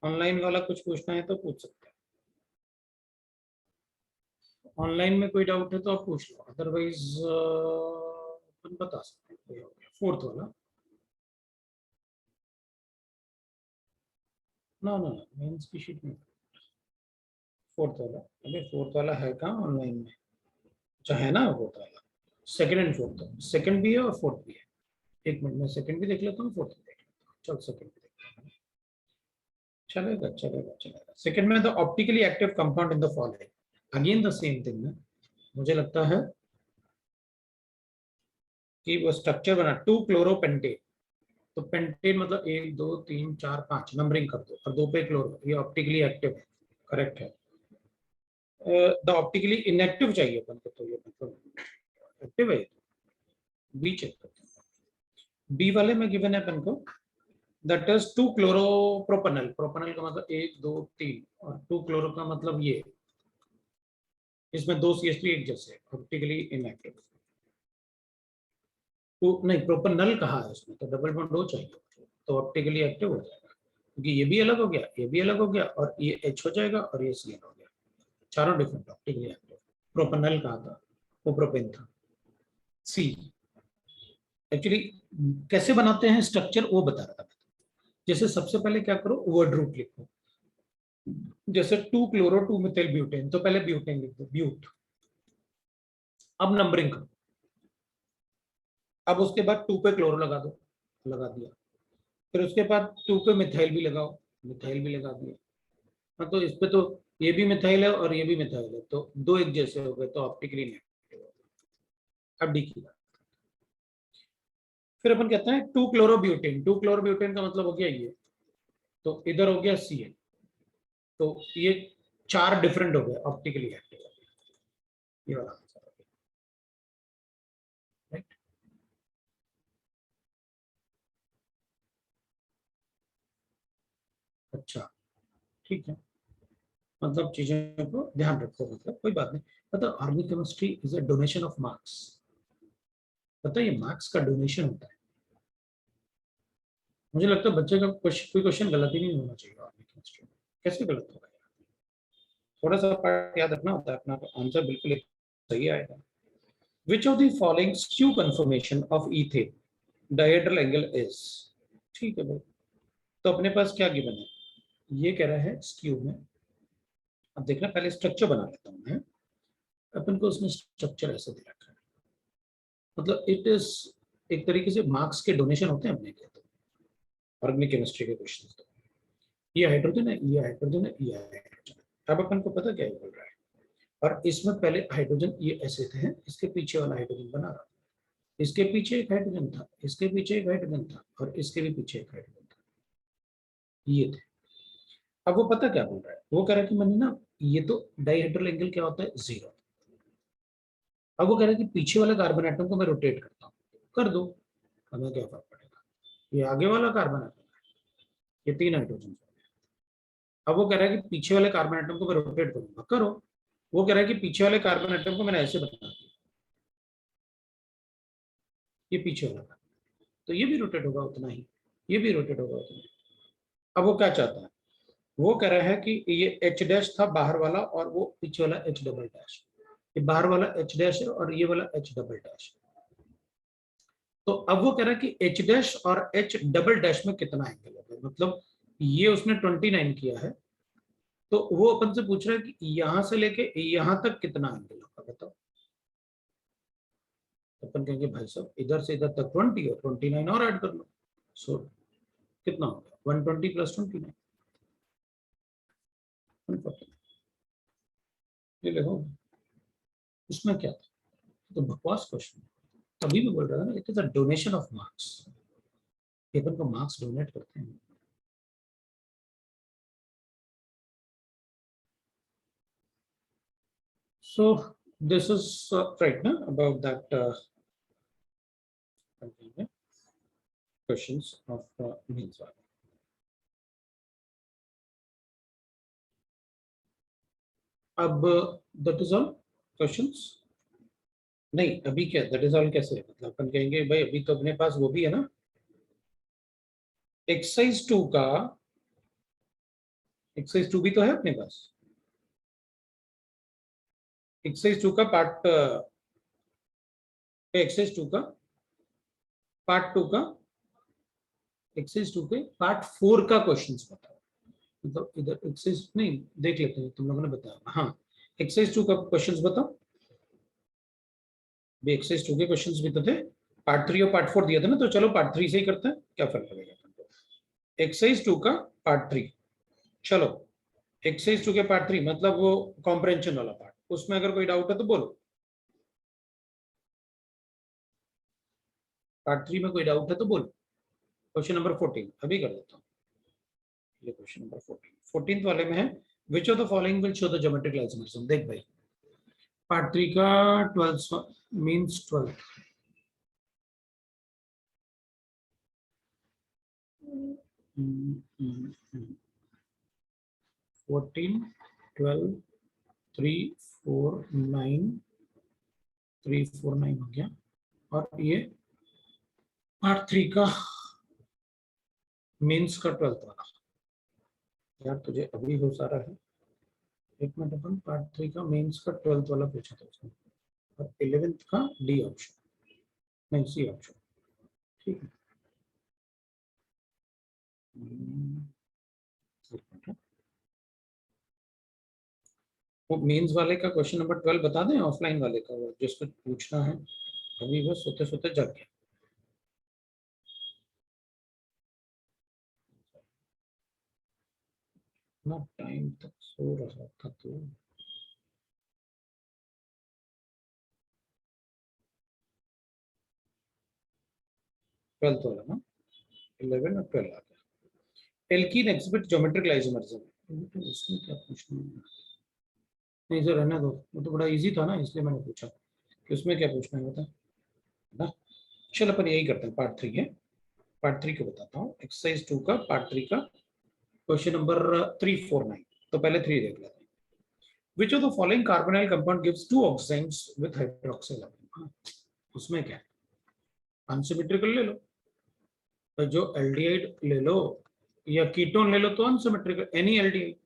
[SPEAKER 1] ऑनलाइन वाला कुछ पूछना है तो पूछ सकते हैं, ऑनलाइन में कोई डाउट है तो आप पूछ लो, अदरवाइज अपन बता सकते हैं। कोई हो गया फोर्थ वाला, ना ना मेंस की शीट में, फोर्थ वाला, अरे फोर्थ वाला है कहाँ ऑनलाइन में, अच्छा है ना फोर्थ वाला, सेकंड एंड फोर्थ, सेकंड भी है और फोर्थ भी है। एक मिनट में सेकंड भी देख लेता हूँ, फोर्थ भी देख लेता हूँ, चल सेकंड भी देख लेता हूँ, चलेगा चलेगा चलेगा। सेकंड में the optically active compound in the following, again the same thing ना, मुझे लगता है कि वो स्ट्रक्चर बना 2 क्लोरोपेंटेट, तो पेंटेन मतलब 1 2 3 4 5 नंबरिंग कर दो और 2 पे क्लोरो, ये ऑप्टिकली एक्टिव है, करेक्ट है। द ऑप्टिकली इनएक्टिव चाहिए अपन को, तो ये मतलब एक्टिव है, बी चेक करते हैं। बी वाले में गिवन है अपन को दैट इज 2 क्लोरोप्रोपेनल, प्रोपेनल का मतलब 1 2 3 और 2 क्लोरो का मतलब ये, इसमें 2 CH3 एक जैसे, ऑप्टिकली इनएक्टिव। तो नहीं, प्रोपेनल कहा है उसमें, तो डबल बॉन्ड हो चाहिए, तो ऑप्टिकली एक्टिव हो जाएगा, क्योंकि ये भी अलग हो गया, ये भी अलग हो गया, और ये H हो जाएगा और ये CN हो गया, चारों डिफरेंट ऑप्टिकली एक्टिव। प्रोपेनल कहा था, वो प्रोपेन था। सी एक्चुअली कैसे बनाते हैं स्ट्रक्चर वो बता रहा था। जैसे सबसे पहले क्या करो, वर्ड रूट लिखो, जैसे 2 क्लोरो 2 मिथाइल ब्यूटेन, तो पहले ब्यूटेन लिख दो, ब्यूट। अब नंबरिंग करो, अब उसके बाद 2 पे क्लोरो लगा दो, लगा दिया, फिर उसके बाद 2 पे मिथाइल भी लगाओ, मिथाइल भी लगा दिया। हाँ, तो इस पे तो ये भी मिथाइल है और ये भी मिथाइल है, तो दो एक जैसे हो गए, तो ऑप्टिकली नेगेटिव। अब डी की बात, फिर अपन कहते हैं 2 क्लोरोब्यूटेन, 2 क्लोरोब्यूटेन का मतलब हो गया ये, तो इधर हो गया CN, तो ये 4 डिफरेंट हो गए ऑप्टिकली एक्टिव, ये वाला आंसर हो गया, राइट। अच्छा, ठीक है, मतलब चीजों को ध्यान रखो, मतलब कोई बात नहीं। मतलब organic chemistry is a donation of marks, पता है, ये मार्क्स का डोनेशन होता है। मुझे लगता है बच्चे का कोई क्वेश्चन गलत ही नहीं होना चाहिए ऑर्गेनिक केमिस्ट्री में, कैसे गलत होगा, थोड़ा सा पार्ट याद रखना होता है अपना, आंसर बिल्कुल सही आएगा। Which of the following skew conformation of ethane dihedral angle is? ठीक है भाई, तो अपने पास क्या गिवन है, ये कह रहा है स्क्यू में। अब देखना, पहले स्ट्रक्चर बना लेता हूं मैं, अपन को उसमें स्ट्रक्चर ऐसे दे रखा है, मतलब इट इज एक तरीके से मार्क्स के डोनेशन होते हैं अपने लिए, तो ऑर्गेनिक केमिस्ट्री के क्वेश्चन, तो ये हाइड्रोजन है, ये हाइड्रोजन है, ये हाइड्रोजन है। अब अपन को पता क्या बोल रहा है, और इसमें पहले हाइड्रोजन ये ऐसे थे, इसके पीछे वाला हाइड्रोजन बना रहा, इसके पीछे एक हाइड्रोजन था, इसके पीछे एक हाइड्रोजन था, और इसके भी पीछे एक हाइड्रोजन था, ये थे। अब वो पता क्या बोल रहा है, वो कह रहा है कि मैंने ना, ये तो डाइहेड्रल एंगल क्या होता है, 0। अब वो कह रहा है कि पीछे वाले कार्बन एटम को मैं रोटेट करता हूँ, कर दो, हमें क्या फर्क पड़ेगा, ये आगे वाला कार्बन एटम है, ये 3 हाइड्रोजन। अब वो कह रहा है कि पीछे वाले कार्बन एटम को मैं रोटेट करूंगा, करो। वो कह रहा है कि पीछे वाले कार्बन एटम को मैंने ऐसे बना दिया, ये पीछे वाला कार्बन, तो ये भी रोटेट होगा उतना ही, ये भी रोटेट होगा उतना ही। अब वो क्या चाहता है, वो कह रहा है कि ये H डैश था बाहर वाला, और वो पीछे वाला H डबल डैश, ये बाहर वाला H डैश है और ये वाला H डबल डैश। तो अब वो कह रहा है कि H डैश और H डबल डैश में कितना एंगल होगा, मतलब ये उसने 29 किया है, तो वो अपन से पूछ रहा है कि यहां से लेके यहां तक कितना एंगल होगा, बताओ। तो अपन कहेंगे भाई साहब इधर से इधर तक 20 और 29 और ऐड कर लो, सो कितना हो गया, 120 प्लस 29, 140। ये देखो, इसमें क्या था, तो बकवास क्वेश्चन, तभी भी बोल रहा था ना, it is a donation of marks, paper को मार्क्स डोनेट करते हैं। So this is right now about that questions of means. अब that is all questions, नहीं अभी क्या that is all कैसे, मतलब अपन कहेंगे भाई अभी तो अपने पास वो भी है ना, एक्सरसाइज 2 का, एक्सरसाइज 2 भी तो है अपने पास, एक्सरसाइज 2 का पार्ट, एक्सरसाइज 2 का पार्ट 2 का, एक्सरसाइज 2 के पार्ट 4 का क्वेश्चंस बताओ, मतलब इधर एक्सरसाइज नहीं देख लेते हैं, तुम लोगों ने बताया, हाँ एक्सरसाइज 2 का क्वेश्चंस बताओ, भी एक्सरसाइज 2 के क्वेश्चंस भी तो थे, पार्ट 3 और पार्ट 4 दिया था ना, तो चलो पार्ट 3 से ही करते हैं, क्या फर्क पड़ेगा, एक्सरसाइज 2 का पार्ट 3, चलो एक्सरसाइज 2 के पार्ट 3 मतलब वो कॉम्प्रेंशन वाला पार्ट, उसमें अगर कोई डाउट है तो बोलो, पार्ट 3 में कोई डाउट है तो बोलो। क्वेश्चन नंबर 14 अभी कर देता हूँ। ये क्वेश्चन नंबर 14 वाले में है which of the following will show the geometrical isomers. देख भाई पार्ट 3 का 12 मींस 12 14 12 3 4 9 3 4 9 हो गया। और ये पार्ट 3 का मेंस का 12th वाला। यार तुझे अभी हो सारा है, एक मिनट। अपन पार्ट 3 का मेंस का 12th वाला पूछा था उसने, और 11th का डी ऑप्शन, नहीं सी ऑप्शन। ठीक है, एक मिनट। वो मेंस वाले का क्वेश्चन नंबर 12 बता दें, ऑफलाइन वाले का वो जिसको पूछना है। अभी वो सोते सोते जग गया। ना टाइम तक सो रहा था तो। 12th वाला ना, 11 और 12 आ गया। Alkene exhibit geometrical isomerism. तो उसमें क्या पूछना है? नहीं सर रहने दो, वो तो बड़ा इजी था ना, इसलिए मैंने पूछा कि उसमें क्या पूछना है, बता ना। चल अपन यही करते हैं, पार्ट 3 है। पार्ट 3 को बताता हूँ, एक्सरसाइज 2 का पार्ट 3 का क्वेश्चन नंबर 349। तो पहले 3 देख लेते हैं। Which of the following carbonyl compound gives 2 oxygens with hydroxyl ion. उसमें क्या है, अनसिमेट्रिकल ले लो, तो जो एल्डिहाइड ले लो या कीटोन ले लो तो unsymmetrical, any aldehyde.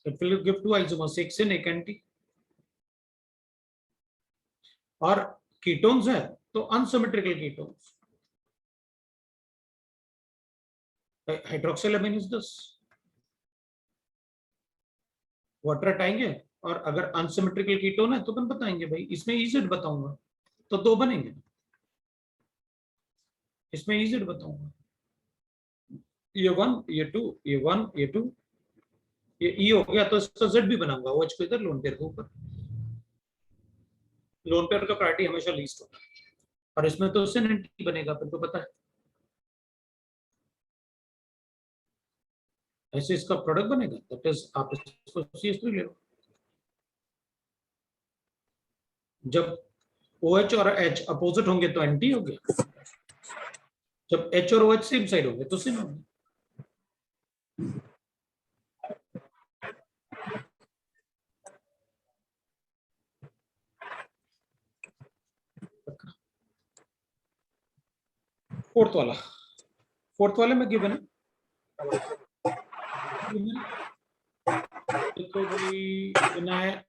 [SPEAKER 1] It will give 2 isomers, एक सिन एक एंटी। और कीटोन्स है तो unsymmetrical ketones, hydroxylamine is this. Water हटाएंगे, और अगर अनसिमेट्रिकल कीटोन है तो अपन बताएंगे भाई इसमें इजेड बताऊंगा, तो 2 बनेंगे। इसमें इजेड बताऊंगा, ये 1 ये 2 ये 1 ये 2 ये ई हो गया, तो इसका जेड भी बनाऊंगा, वो एच को इधर, लोन पेयर के ऊपर। लोन पेयर का प्रायोरिटी हमेशा लीस्ट होता है, और इसमें तो सिन एंटी बनेगा, अपन को पता है। ऐसे इसका प्रोडक्ट बनेगा, दैट इज आप इसको CH3 ले लो। जब OH और H अपोजिट होंगे तो एंटी हो गया, जब H और OH सेम साइड होंगे तो सिन होंगे। फोर्थ वाला, फोर्थ वाले में गिवन है, देखो भाई विनायक,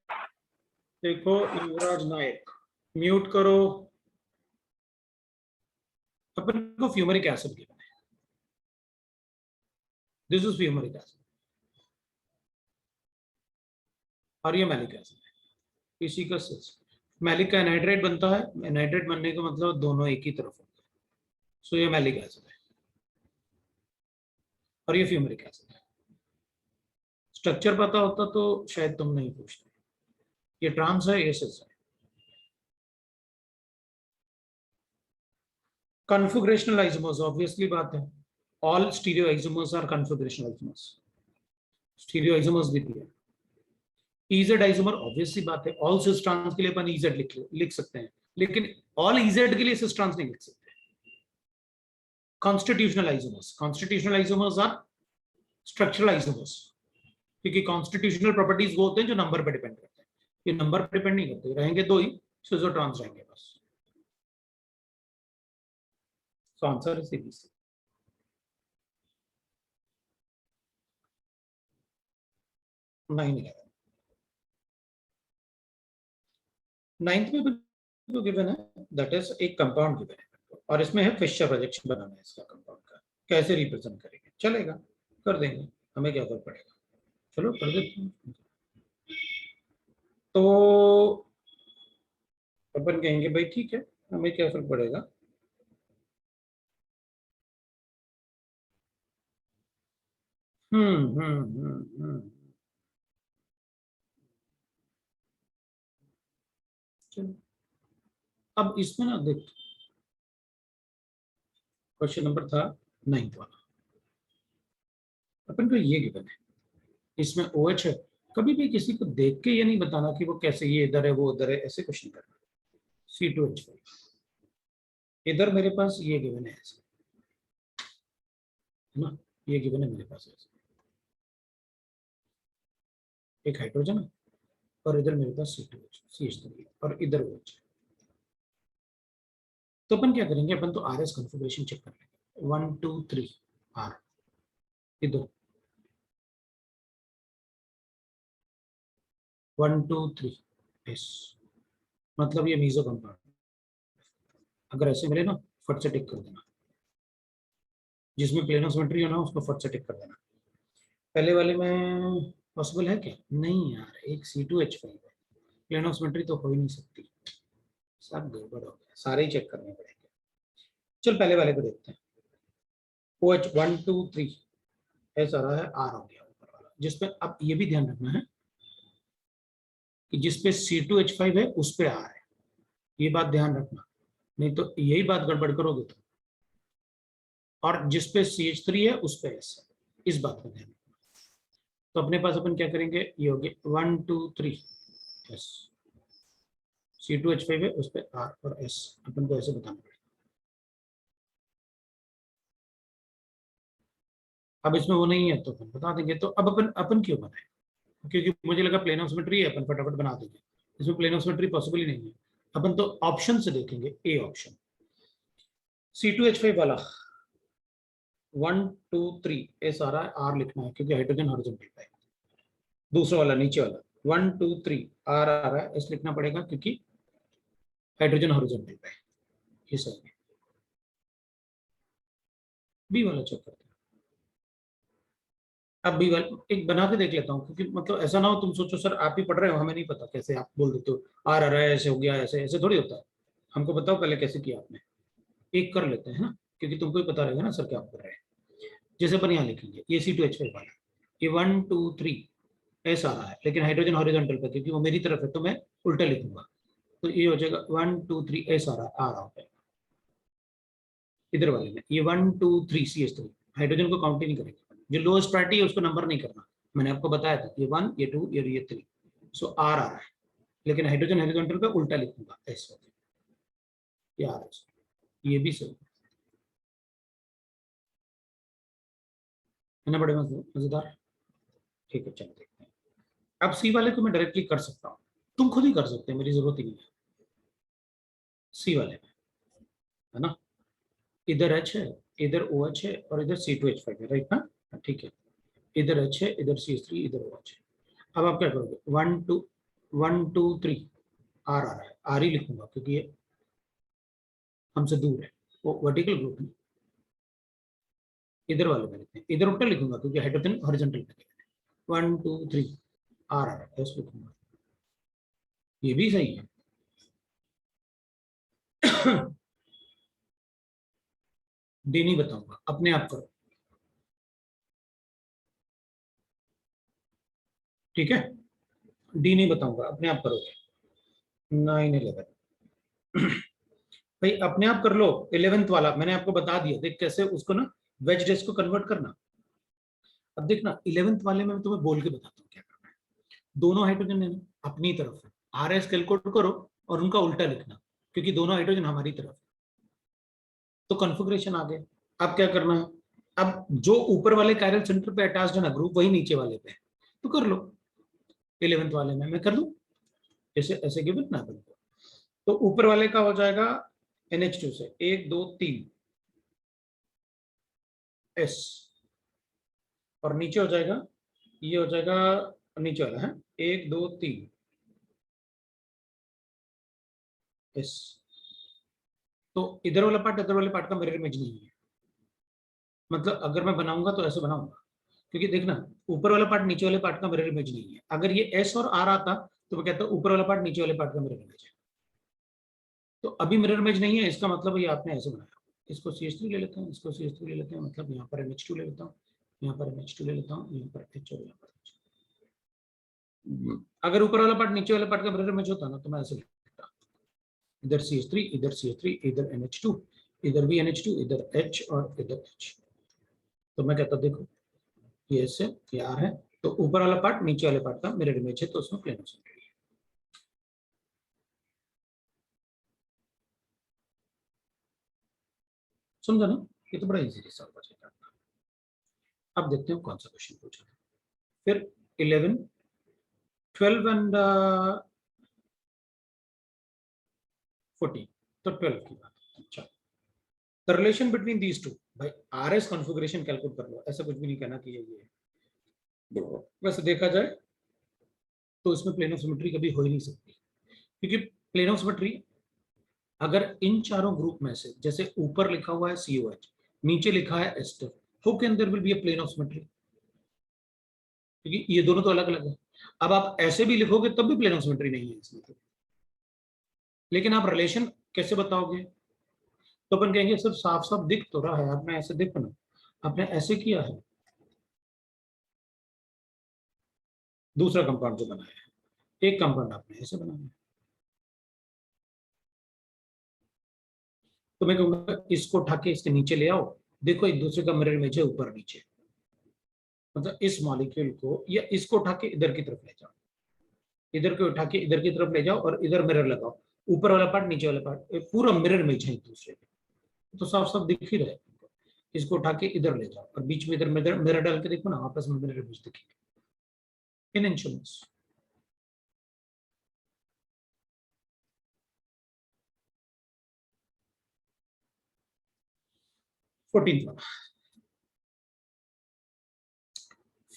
[SPEAKER 1] देखो युवराज नायक, म्यूट करो। अपन को फ्यूमरिक एसिड गिवन है, दिस इज फ्यूमरिक एसिड, और ये मैलिक एसिड है। इसी का मैलिक का एनहाइड्रेट बनता है, एनहाइड्रेट बनने का मतलब दोनों एक ही तरफ होते हैं, सो ये मैलिक एसिड है, और ये फ्यूमरिक एसिड है। स्ट्रक्चर पता होता तो शायद तुम नहीं पूछते। ये ट्रांस है, ये सिस है। कॉन्फिगरेशनल आइसोमर्स ऑब्वियसली बात है, all stereoisomers are configurational isomers, stereoisomers भी दिया। इजेड आइसोमर ऑब्वियसली बात है, ऑल सिस ट्रांस के लिए अपन इजेड लिख सकते हैं, लेकिन ऑल इजेड के लिए सिस ट्रांस नहीं लिख सकते। Constitutional isomers are structural isomers, क्योंकि कॉन्स्टिट्यूशनल प्रॉपर्टीज वो होते हैं जो नंबर पर डिपेंड करते हैं, ये नंबर पर डिपेंड नहीं करते, रहेंगे दो ही, सिसो ट्रांस रहेंगे बस। So answer is ABC। 9 ninth में जो गिवन है दैट इज एक कंपाउंड गिवन है, और इसमें है फिशर प्रोजेक्शन बनाना है इसका कंपाउंड का, कैसे रिप्रेजेंट करेंगे, चलेगा कर देंगे, हमें क्या फर्क पड़ेगा, चलो कर देते हैं। तो अपन कहेंगे भाई ठीक है, हमें क्या फर्क पड़ेगा। हम्म। चलो अब इसमें ना देख, क्वेश्चन नंबर था 9th वाला, अपन को ये गिवन है, इसमें OH है। कभी भी किसी को देख के ये नहीं बताना कि वो कैसे, ये इधर है वो उधर है, ऐसे क्वेश्चन करना। C2H5 इधर मेरे पास ये गिवन है ऐसे, है ना, ये गिवन है मेरे पास ऐसे, एक हाइड्रोजन है और इधर मेरे पास CH3 और इधर OH। तो अपन क्या करेंगे, अपन तो RS कॉन्फ़िगरेशन चेक कर लेंगे। 1 2 3 R, इधर 1 2 3 S, मतलब ये मीजो कंपाउंड। अगर ऐसे मिले ना, फट से टिक कर देना, जिसमें प्लेनो सिमेट्री हो ना उसको फट से टिक कर देना। पहले वाले में पॉसिबल है क्या? नहीं यार, एक C2H5 है, प्लेनो सिमेट्री तो हो ही नहीं सकती, सब गड़बड़ हो गया, सारे ही चेक करने पड़ेंगे। चल पहले वाले को देखते हैं। OH 1 2 3 ऐसा रहा है, R हो गया ऊपर वाला, जिसपे अब ये भी ध्यान रखना है कि जिसपे C2H5 है उस पे R है, ये बात ध्यान रखना, नहीं तो यही बात गड़बड़ करोगे तो। और जिसपे CH3 है उस पे S है, इस बात का ध्यान रखना। तो अपने पास अपन क्या करेंगे, ये हो गया 1 2 3 S, C2H5 है उस पे R और S, अपन को ऐसे बताना पड़ेगा। अब इसमें वो नहीं है तो अपन बता देंगे। तो अब अपन अपन क्यों बनाए, क्योंकि मुझे लगा प्लेन ऑफ सिमेट्री है, अपन फटाफट बना देंगे। इसमें प्लेन ऑफ सिमेट्री पॉसिबल ही नहीं है। अपन तो ऑप्शन से देखेंगे, ए ऑप्शन C2H5 वाला 1 2 3 ए सारा R लिखना है क्योंकि हाइड्रोजन हॉरिजॉन्टल पे है। दूसरा वाला नीचे वाला 1 2 3 R आ रहा है, एस लिखना पड़ेगा क्योंकि हाइड्रोजन हॉरिजॉन्टल पे है। ये सही है। बी वाला चेक करते हैं। अब बी वाला एक बना के देख लेता हूँ, क्योंकि मतलब ऐसा ना हो तुम सोचो सर आप ही पढ़ रहे हो, हमें नहीं पता, कैसे आप बोल देते हो R आ रहा है ऐसे हो गया, ऐसे ऐसे थोड़ी होता है। हमको बताओ पहले कैसे किया आपने, एक कर लेते हैं ना, क्योंकि तुमको ही पता रहेगा ना सर क्या कर रहे हैं। जैसे अपन यहाँ लिखेंगे ये C2H5 वाला, ये 1 2 3 एस आ रहा है, लेकिन हाइड्रोजन हॉरिजॉन्टल पे, क्योंकि वो मेरी तरफ है तो मैं उल्टा लिखूंगा। तो ये हो जाएगा 1 2 3 एस आ रहा है। इधर वाले में ये 1 2 3 CH3, हाइड्रोजन को काउंट ही नहीं करेंगे, जो लोएस्ट प्रायोरिटी है उसको नंबर नहीं करना। मैंने आपको बताया था, ये 1 ये 2 ये 3, सो आर आ रहा है, लेकिन हाइड्रोजन हॉरिजॉन्टल पे उल्टा लिखूंगा एस हो गया, ये आ रहा है, ये भी सही है ना, बड़े मजेदार। ठीक है, चलो देखते हैं। अब सी वाले को मैं डायरेक्टली कर सकता हूँ, तुम खुद ही कर सकते हैं, मेरी जरूरत ही नहीं है। सी वाले में है ना, इधर H है, इधर OH है और इधर C2H5 है, राइट ना? ठीक है, इधर H है, इधर CH3, इधर OH है। अब आप क्या करोगे, 1 2 3 R आ रहा है, R ही लिखूंगा क्योंकि ये हमसे दूर है, वो वर्टिकल ग्रुप है। इधर वाले में लिखते हैं, इधर उल्टा लिखूंगा क्योंकि हाइड्रोजन हॉरिजॉन्टल पे है। 1 2 3 R आ रहा है, ऐसे लिखूंगा, ये भी सही है। डी नहीं बताऊंगा, अपने आप करो, ठीक है? डी नहीं बताऊंगा, अपने आप करोगे। 9 11 भाई अपने आप कर लो। 11th वाला मैंने आपको बता दिया, देख कैसे उसको ना वेज डेज को कन्वर्ट करना। अब देखना 11th वाले में मैं तुम्हें बोल के बताता हूँ क्या करना है। दोनों हाइड्रोजन है ना अपनी तरफ है, RS कैलकुलेट करो और उनका उल्टा लिखना, क्योंकि दोनों हाइड्रोजन हमारी तरफ है। तो कॉन्फ़िगरेशन आ गया। अब क्या करना है, अब जो ऊपर वाले कायरल सेंटर पे अटैच्ड है ना ग्रुप, वही नीचे वाले पे है, तो कर लो। 11th वाले में मैं कर दूं, जैसे ऐसे गिवन ना अपन को। तो ऊपर वाले का हो जाएगा NH2 से 1 2 3 S, और नीचे हो जाएगा, ये हो जाएगा नीचे वाला है 1 2 3 S। तो इधर वाला पार्ट इधर वाले पार्ट का मिरर इमेज नहीं है, मतलब अगर मैं बनाऊंगा तो ऐसे बनाऊंगा, क्योंकि देखना ऊपर वाला पार्ट नीचे वाले पार्ट का मिरर इमेज नहीं है। अगर ये S और R आता तो मैं कहता ऊपर वाला पार्ट नीचे वाले पार्ट का मिरर इमेज है। तो अभी मिरर इमेज नहीं है, इसका मतलब ये आपने ऐसे बनाया। इसको CH3 ले लेते हैं, इसको CH3 ले लेते हैं, मतलब यहाँ पर NH2 ले लेता हूँ, यहाँ पर NH2 ले लेता हूँ, यहाँ पर H और यहाँ पर H। अगर ऊपर वाला पार्ट नीचे वाले पार्ट का मिरर इमेज होता ना तो मैं ऐसे लिखता, इधर CH3, इधर CH3, इधर NH2, इधर भी NH2, इधर H और इधर H। तो मैं कहता देखो ये S है, ये R है, तो ऊपर वाला पार्ट नीचे वाले पार्ट का मिरर इमेज है, तो उसमें प्लेन ऑफ सिमेट्री है। समझा ना? ये तो बड़ा इजी सवाल हो जाएगा। अब देखते हैं कौन सा क्वेश्चन पूछा है। फिर 11, 12 एंड 14, तो 12 की बात। अच्छा, the relation between these two, भाई RS कॉन्फ़िगरेशन कैलकुलेट कर लो, ऐसा कुछ भी नहीं कहना कि ये है। वैसे देखा जाए तो इसमें प्लेन ऑफ सिमेट्री कभी हो ही नहीं सकती, क्योंकि प्लेन ऑफ सिमेट्री अगर इन चारों ग्रुप में से, जैसे ऊपर लिखा हुआ है COH, नीचे लिखा है ester, how can there will be a plane of symmetry? क्योंकि ये दोनों तो अलग अलग है। अब आप ऐसे भी लिखोगे तब भी प्लेन ऑफ सिमेट्री नहीं है इसमें तो। लेकिन आप रिलेशन कैसे बताओगे? तो अपन कहेंगे सब साफ साफ दिख तो रहा है, आपने ऐसे देखो ना, आपने ऐसे किया है, दूसरा कंपाउंड जो बनाया है, एक कंपाउंड आपने ऐसे बनाया है। तो मैं कहूंगा इसको उठा के इसके नीचे ले आओ, देखो एक दूसरे का मिरर इमेज है ऊपर नीचे, मतलब इस मॉलिक्यूल को या इसको उठा के इधर की तरफ ले जाओ, इधर को उठा के इधर की तरफ ले जाओ और इधर मिरर लगाओ, ऊपर वाला पार्ट नीचे वाला पार्ट पूरा मिरर इमेज है एक दूसरे के, तो साफ साफ दिख ही रहा है। इसको उठा के इधर ले जाओ और बीच में इधर मिरर मिरर डाल के देखो ना, आपस में मिरर इमेज दिखेगी इन इंस्ट्रूमेंट्स। फोर्टीन वाला,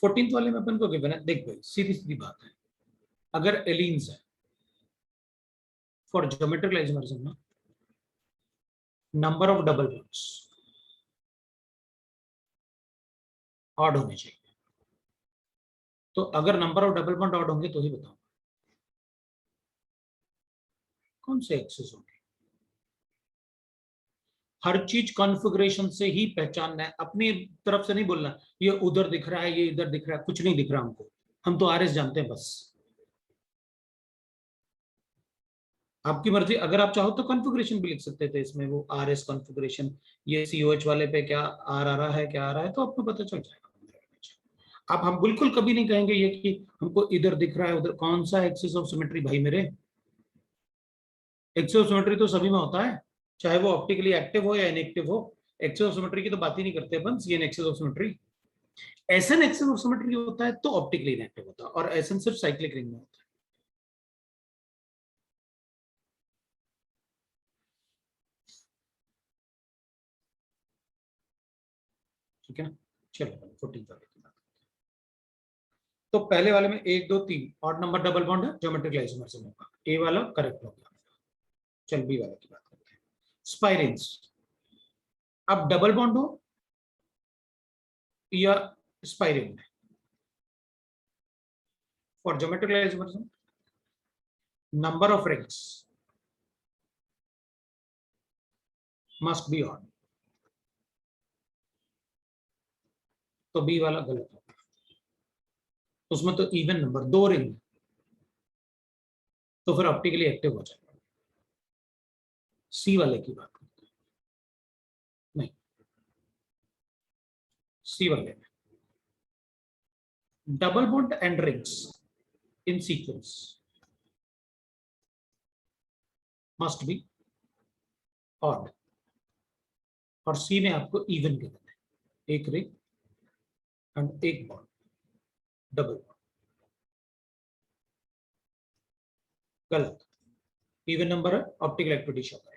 [SPEAKER 1] 14th वाले में अपन को गिवन है, देख भाई सीधी सीधी बात है, अगर एलीन्स है फॉर ज्योमेट्रिकल आइसोमरिज्म ना, number of double bonds odd होने चाहिए। तो अगर number of double bond odd होंगे तो ही बताओ कौन से एक्सेस होंगे। हर चीज कॉन्फ़िगरेशन से ही पहचानना है, अपनी तरफ से नहीं बोलना ये उधर दिख रहा है, ये इधर दिख रहा है, कुछ नहीं दिख रहा हमको, हम तो RS जानते हैं बस। आपकी मर्जी, अगर आप चाहो तो कॉन्फ़िगरेशन भी लिख सकते थे इसमें, वो RS कॉन्फ़िगरेशन, ये COH वाले पे क्या आर आ रहा है, क्या आ रहा है, तो आपको पता चल जाएगा। आप हम बिल्कुल कभी नहीं कहेंगे ये कि हमको इधर दिख रहा है उधर, कौन सा एक्सिस ऑफ सिमेट्री भाई मेरे, एक्सिस ऑफ सिमेट्री तो सभी में होता है, चाहे वो ऑप्टिकली एक्टिव हो या इनएक्टिव हो। एक्सिस ऑफ सिमेट्री की तो बात ही नहीं करते अपन, C n axis of symmetry. S n axis of symmetry होता है तो ऑप्टिकली इनएक्टिव होता है, और एसएन सिर्फ साइक्लिक रिंग में होता है। ठीक है ना? चलो 14 वाले की बात। तो पहले वाले में 1 2 3 ऑड नंबर डबल बॉन्ड है, ज्योमेट्रिक आइसोमरिज्म होगा, ए वाला करेक्ट हो गया। चल बी वाले की बात करते हैं, स्पाइरेंस। अब डबल बॉन्ड हो या spiran, for geometric isomerism number of rings must be odd, तो बी वाला गलत होगा, उसमें तो इवन नंबर 2 रिंग, तो फिर ऑप्टिकली एक्टिव हो जाएगा। सी वाले की बात करते हैं, नहीं, सी वाले में double bond and rings in sequence must be odd, और सी में आपको इवन गिवन है, एक रिंग एंड एक बॉन्ड, डबल बॉन्ड गलत, इवन नंबर है, ऑप्टिकल एक्टिविटी शो करेगा।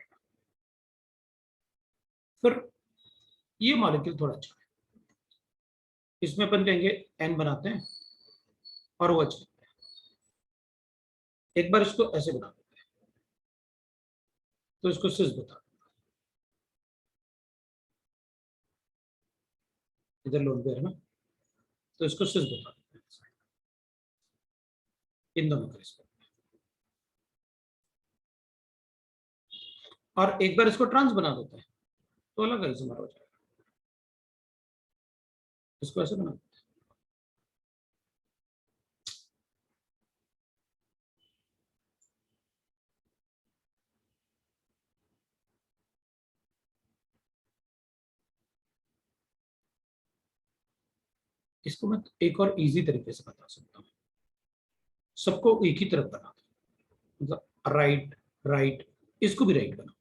[SPEAKER 1] फिर ये मॉलिक्यूल थोड़ा अच्छा है, इसमें अपन कहेंगे एन बनाते हैं और वो अच्छा, एक बार इसको ऐसे बना देते हैं, तो इसको सिस बता, इधर लोन पे है ना, तो इसको सिस बता देते हैं इन दोनों का रिस्पेक्ट, और एक बार इसको ट्रांस बना देते हैं तो अलग आइसोमर हो जाएगा। इसको ऐसे बना, इसको मैं एक और इजी तरीके से बता सकता हूँ, सबको एक ही तरफ बना दो, मतलब राइट राइट, इसको भी राइट बनाओ।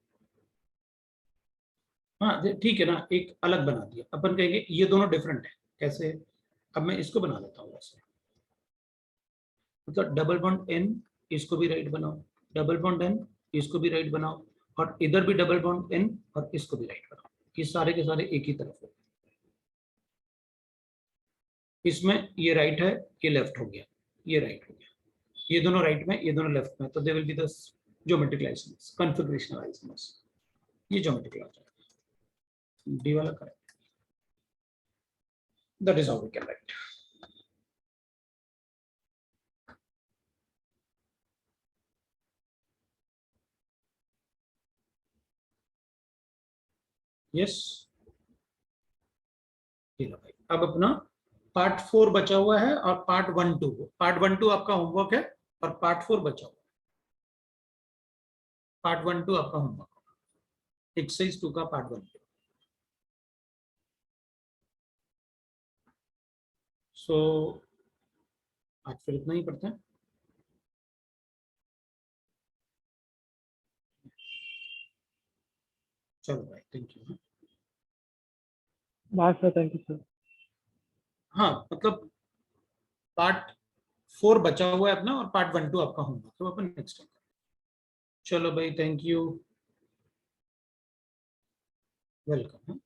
[SPEAKER 1] हाँ ठीक है ना, एक अलग बना दिया, अपन कहेंगे ये दोनों डिफरेंट है, कैसे? अब मैं इसको बना देता हूँ वैसे, मतलब डबल बॉन्ड एन, इसको भी राइट बनाओ, डबल बॉन्ड एन, इसको भी राइट बनाओ, और इधर भी डबल बॉन्ड एन और इसको भी राइट बनाओ। ये सारे के सारे एक ही तरफ हो, इसमें ये राइट है, ये लेफ्ट हो गया, ये राइट हो गया, ये दोनों राइट में, ये दोनों लेफ्ट में, तो they will be the geometric isomers, configurational isomers. ये ज्योमेट्रिक आ जाएगा, डी वाला correct. That is how we can write. Yes, ये लो भाई, अब अपना पार्ट 4 बचा हुआ है और पार्ट 1 2 आपका होमवर्क है, और पार्ट 4 बचा हुआ है। पार्ट 1 2 आपका होमवर्क, एक्सरसाइज 2 का पार्ट 1 2। सो आज फिर इतना ही पढ़ते हैं। चलो भाई, thank you.
[SPEAKER 2] Bye sir, thank you sir.
[SPEAKER 1] हाँ मतलब पार्ट 4 बचा हुआ है अपना, और पार्ट 1 2 आपका होमवर्क, तो अपन नेक्स्ट टाइम। चलो भाई, थैंक यू, वेलकम।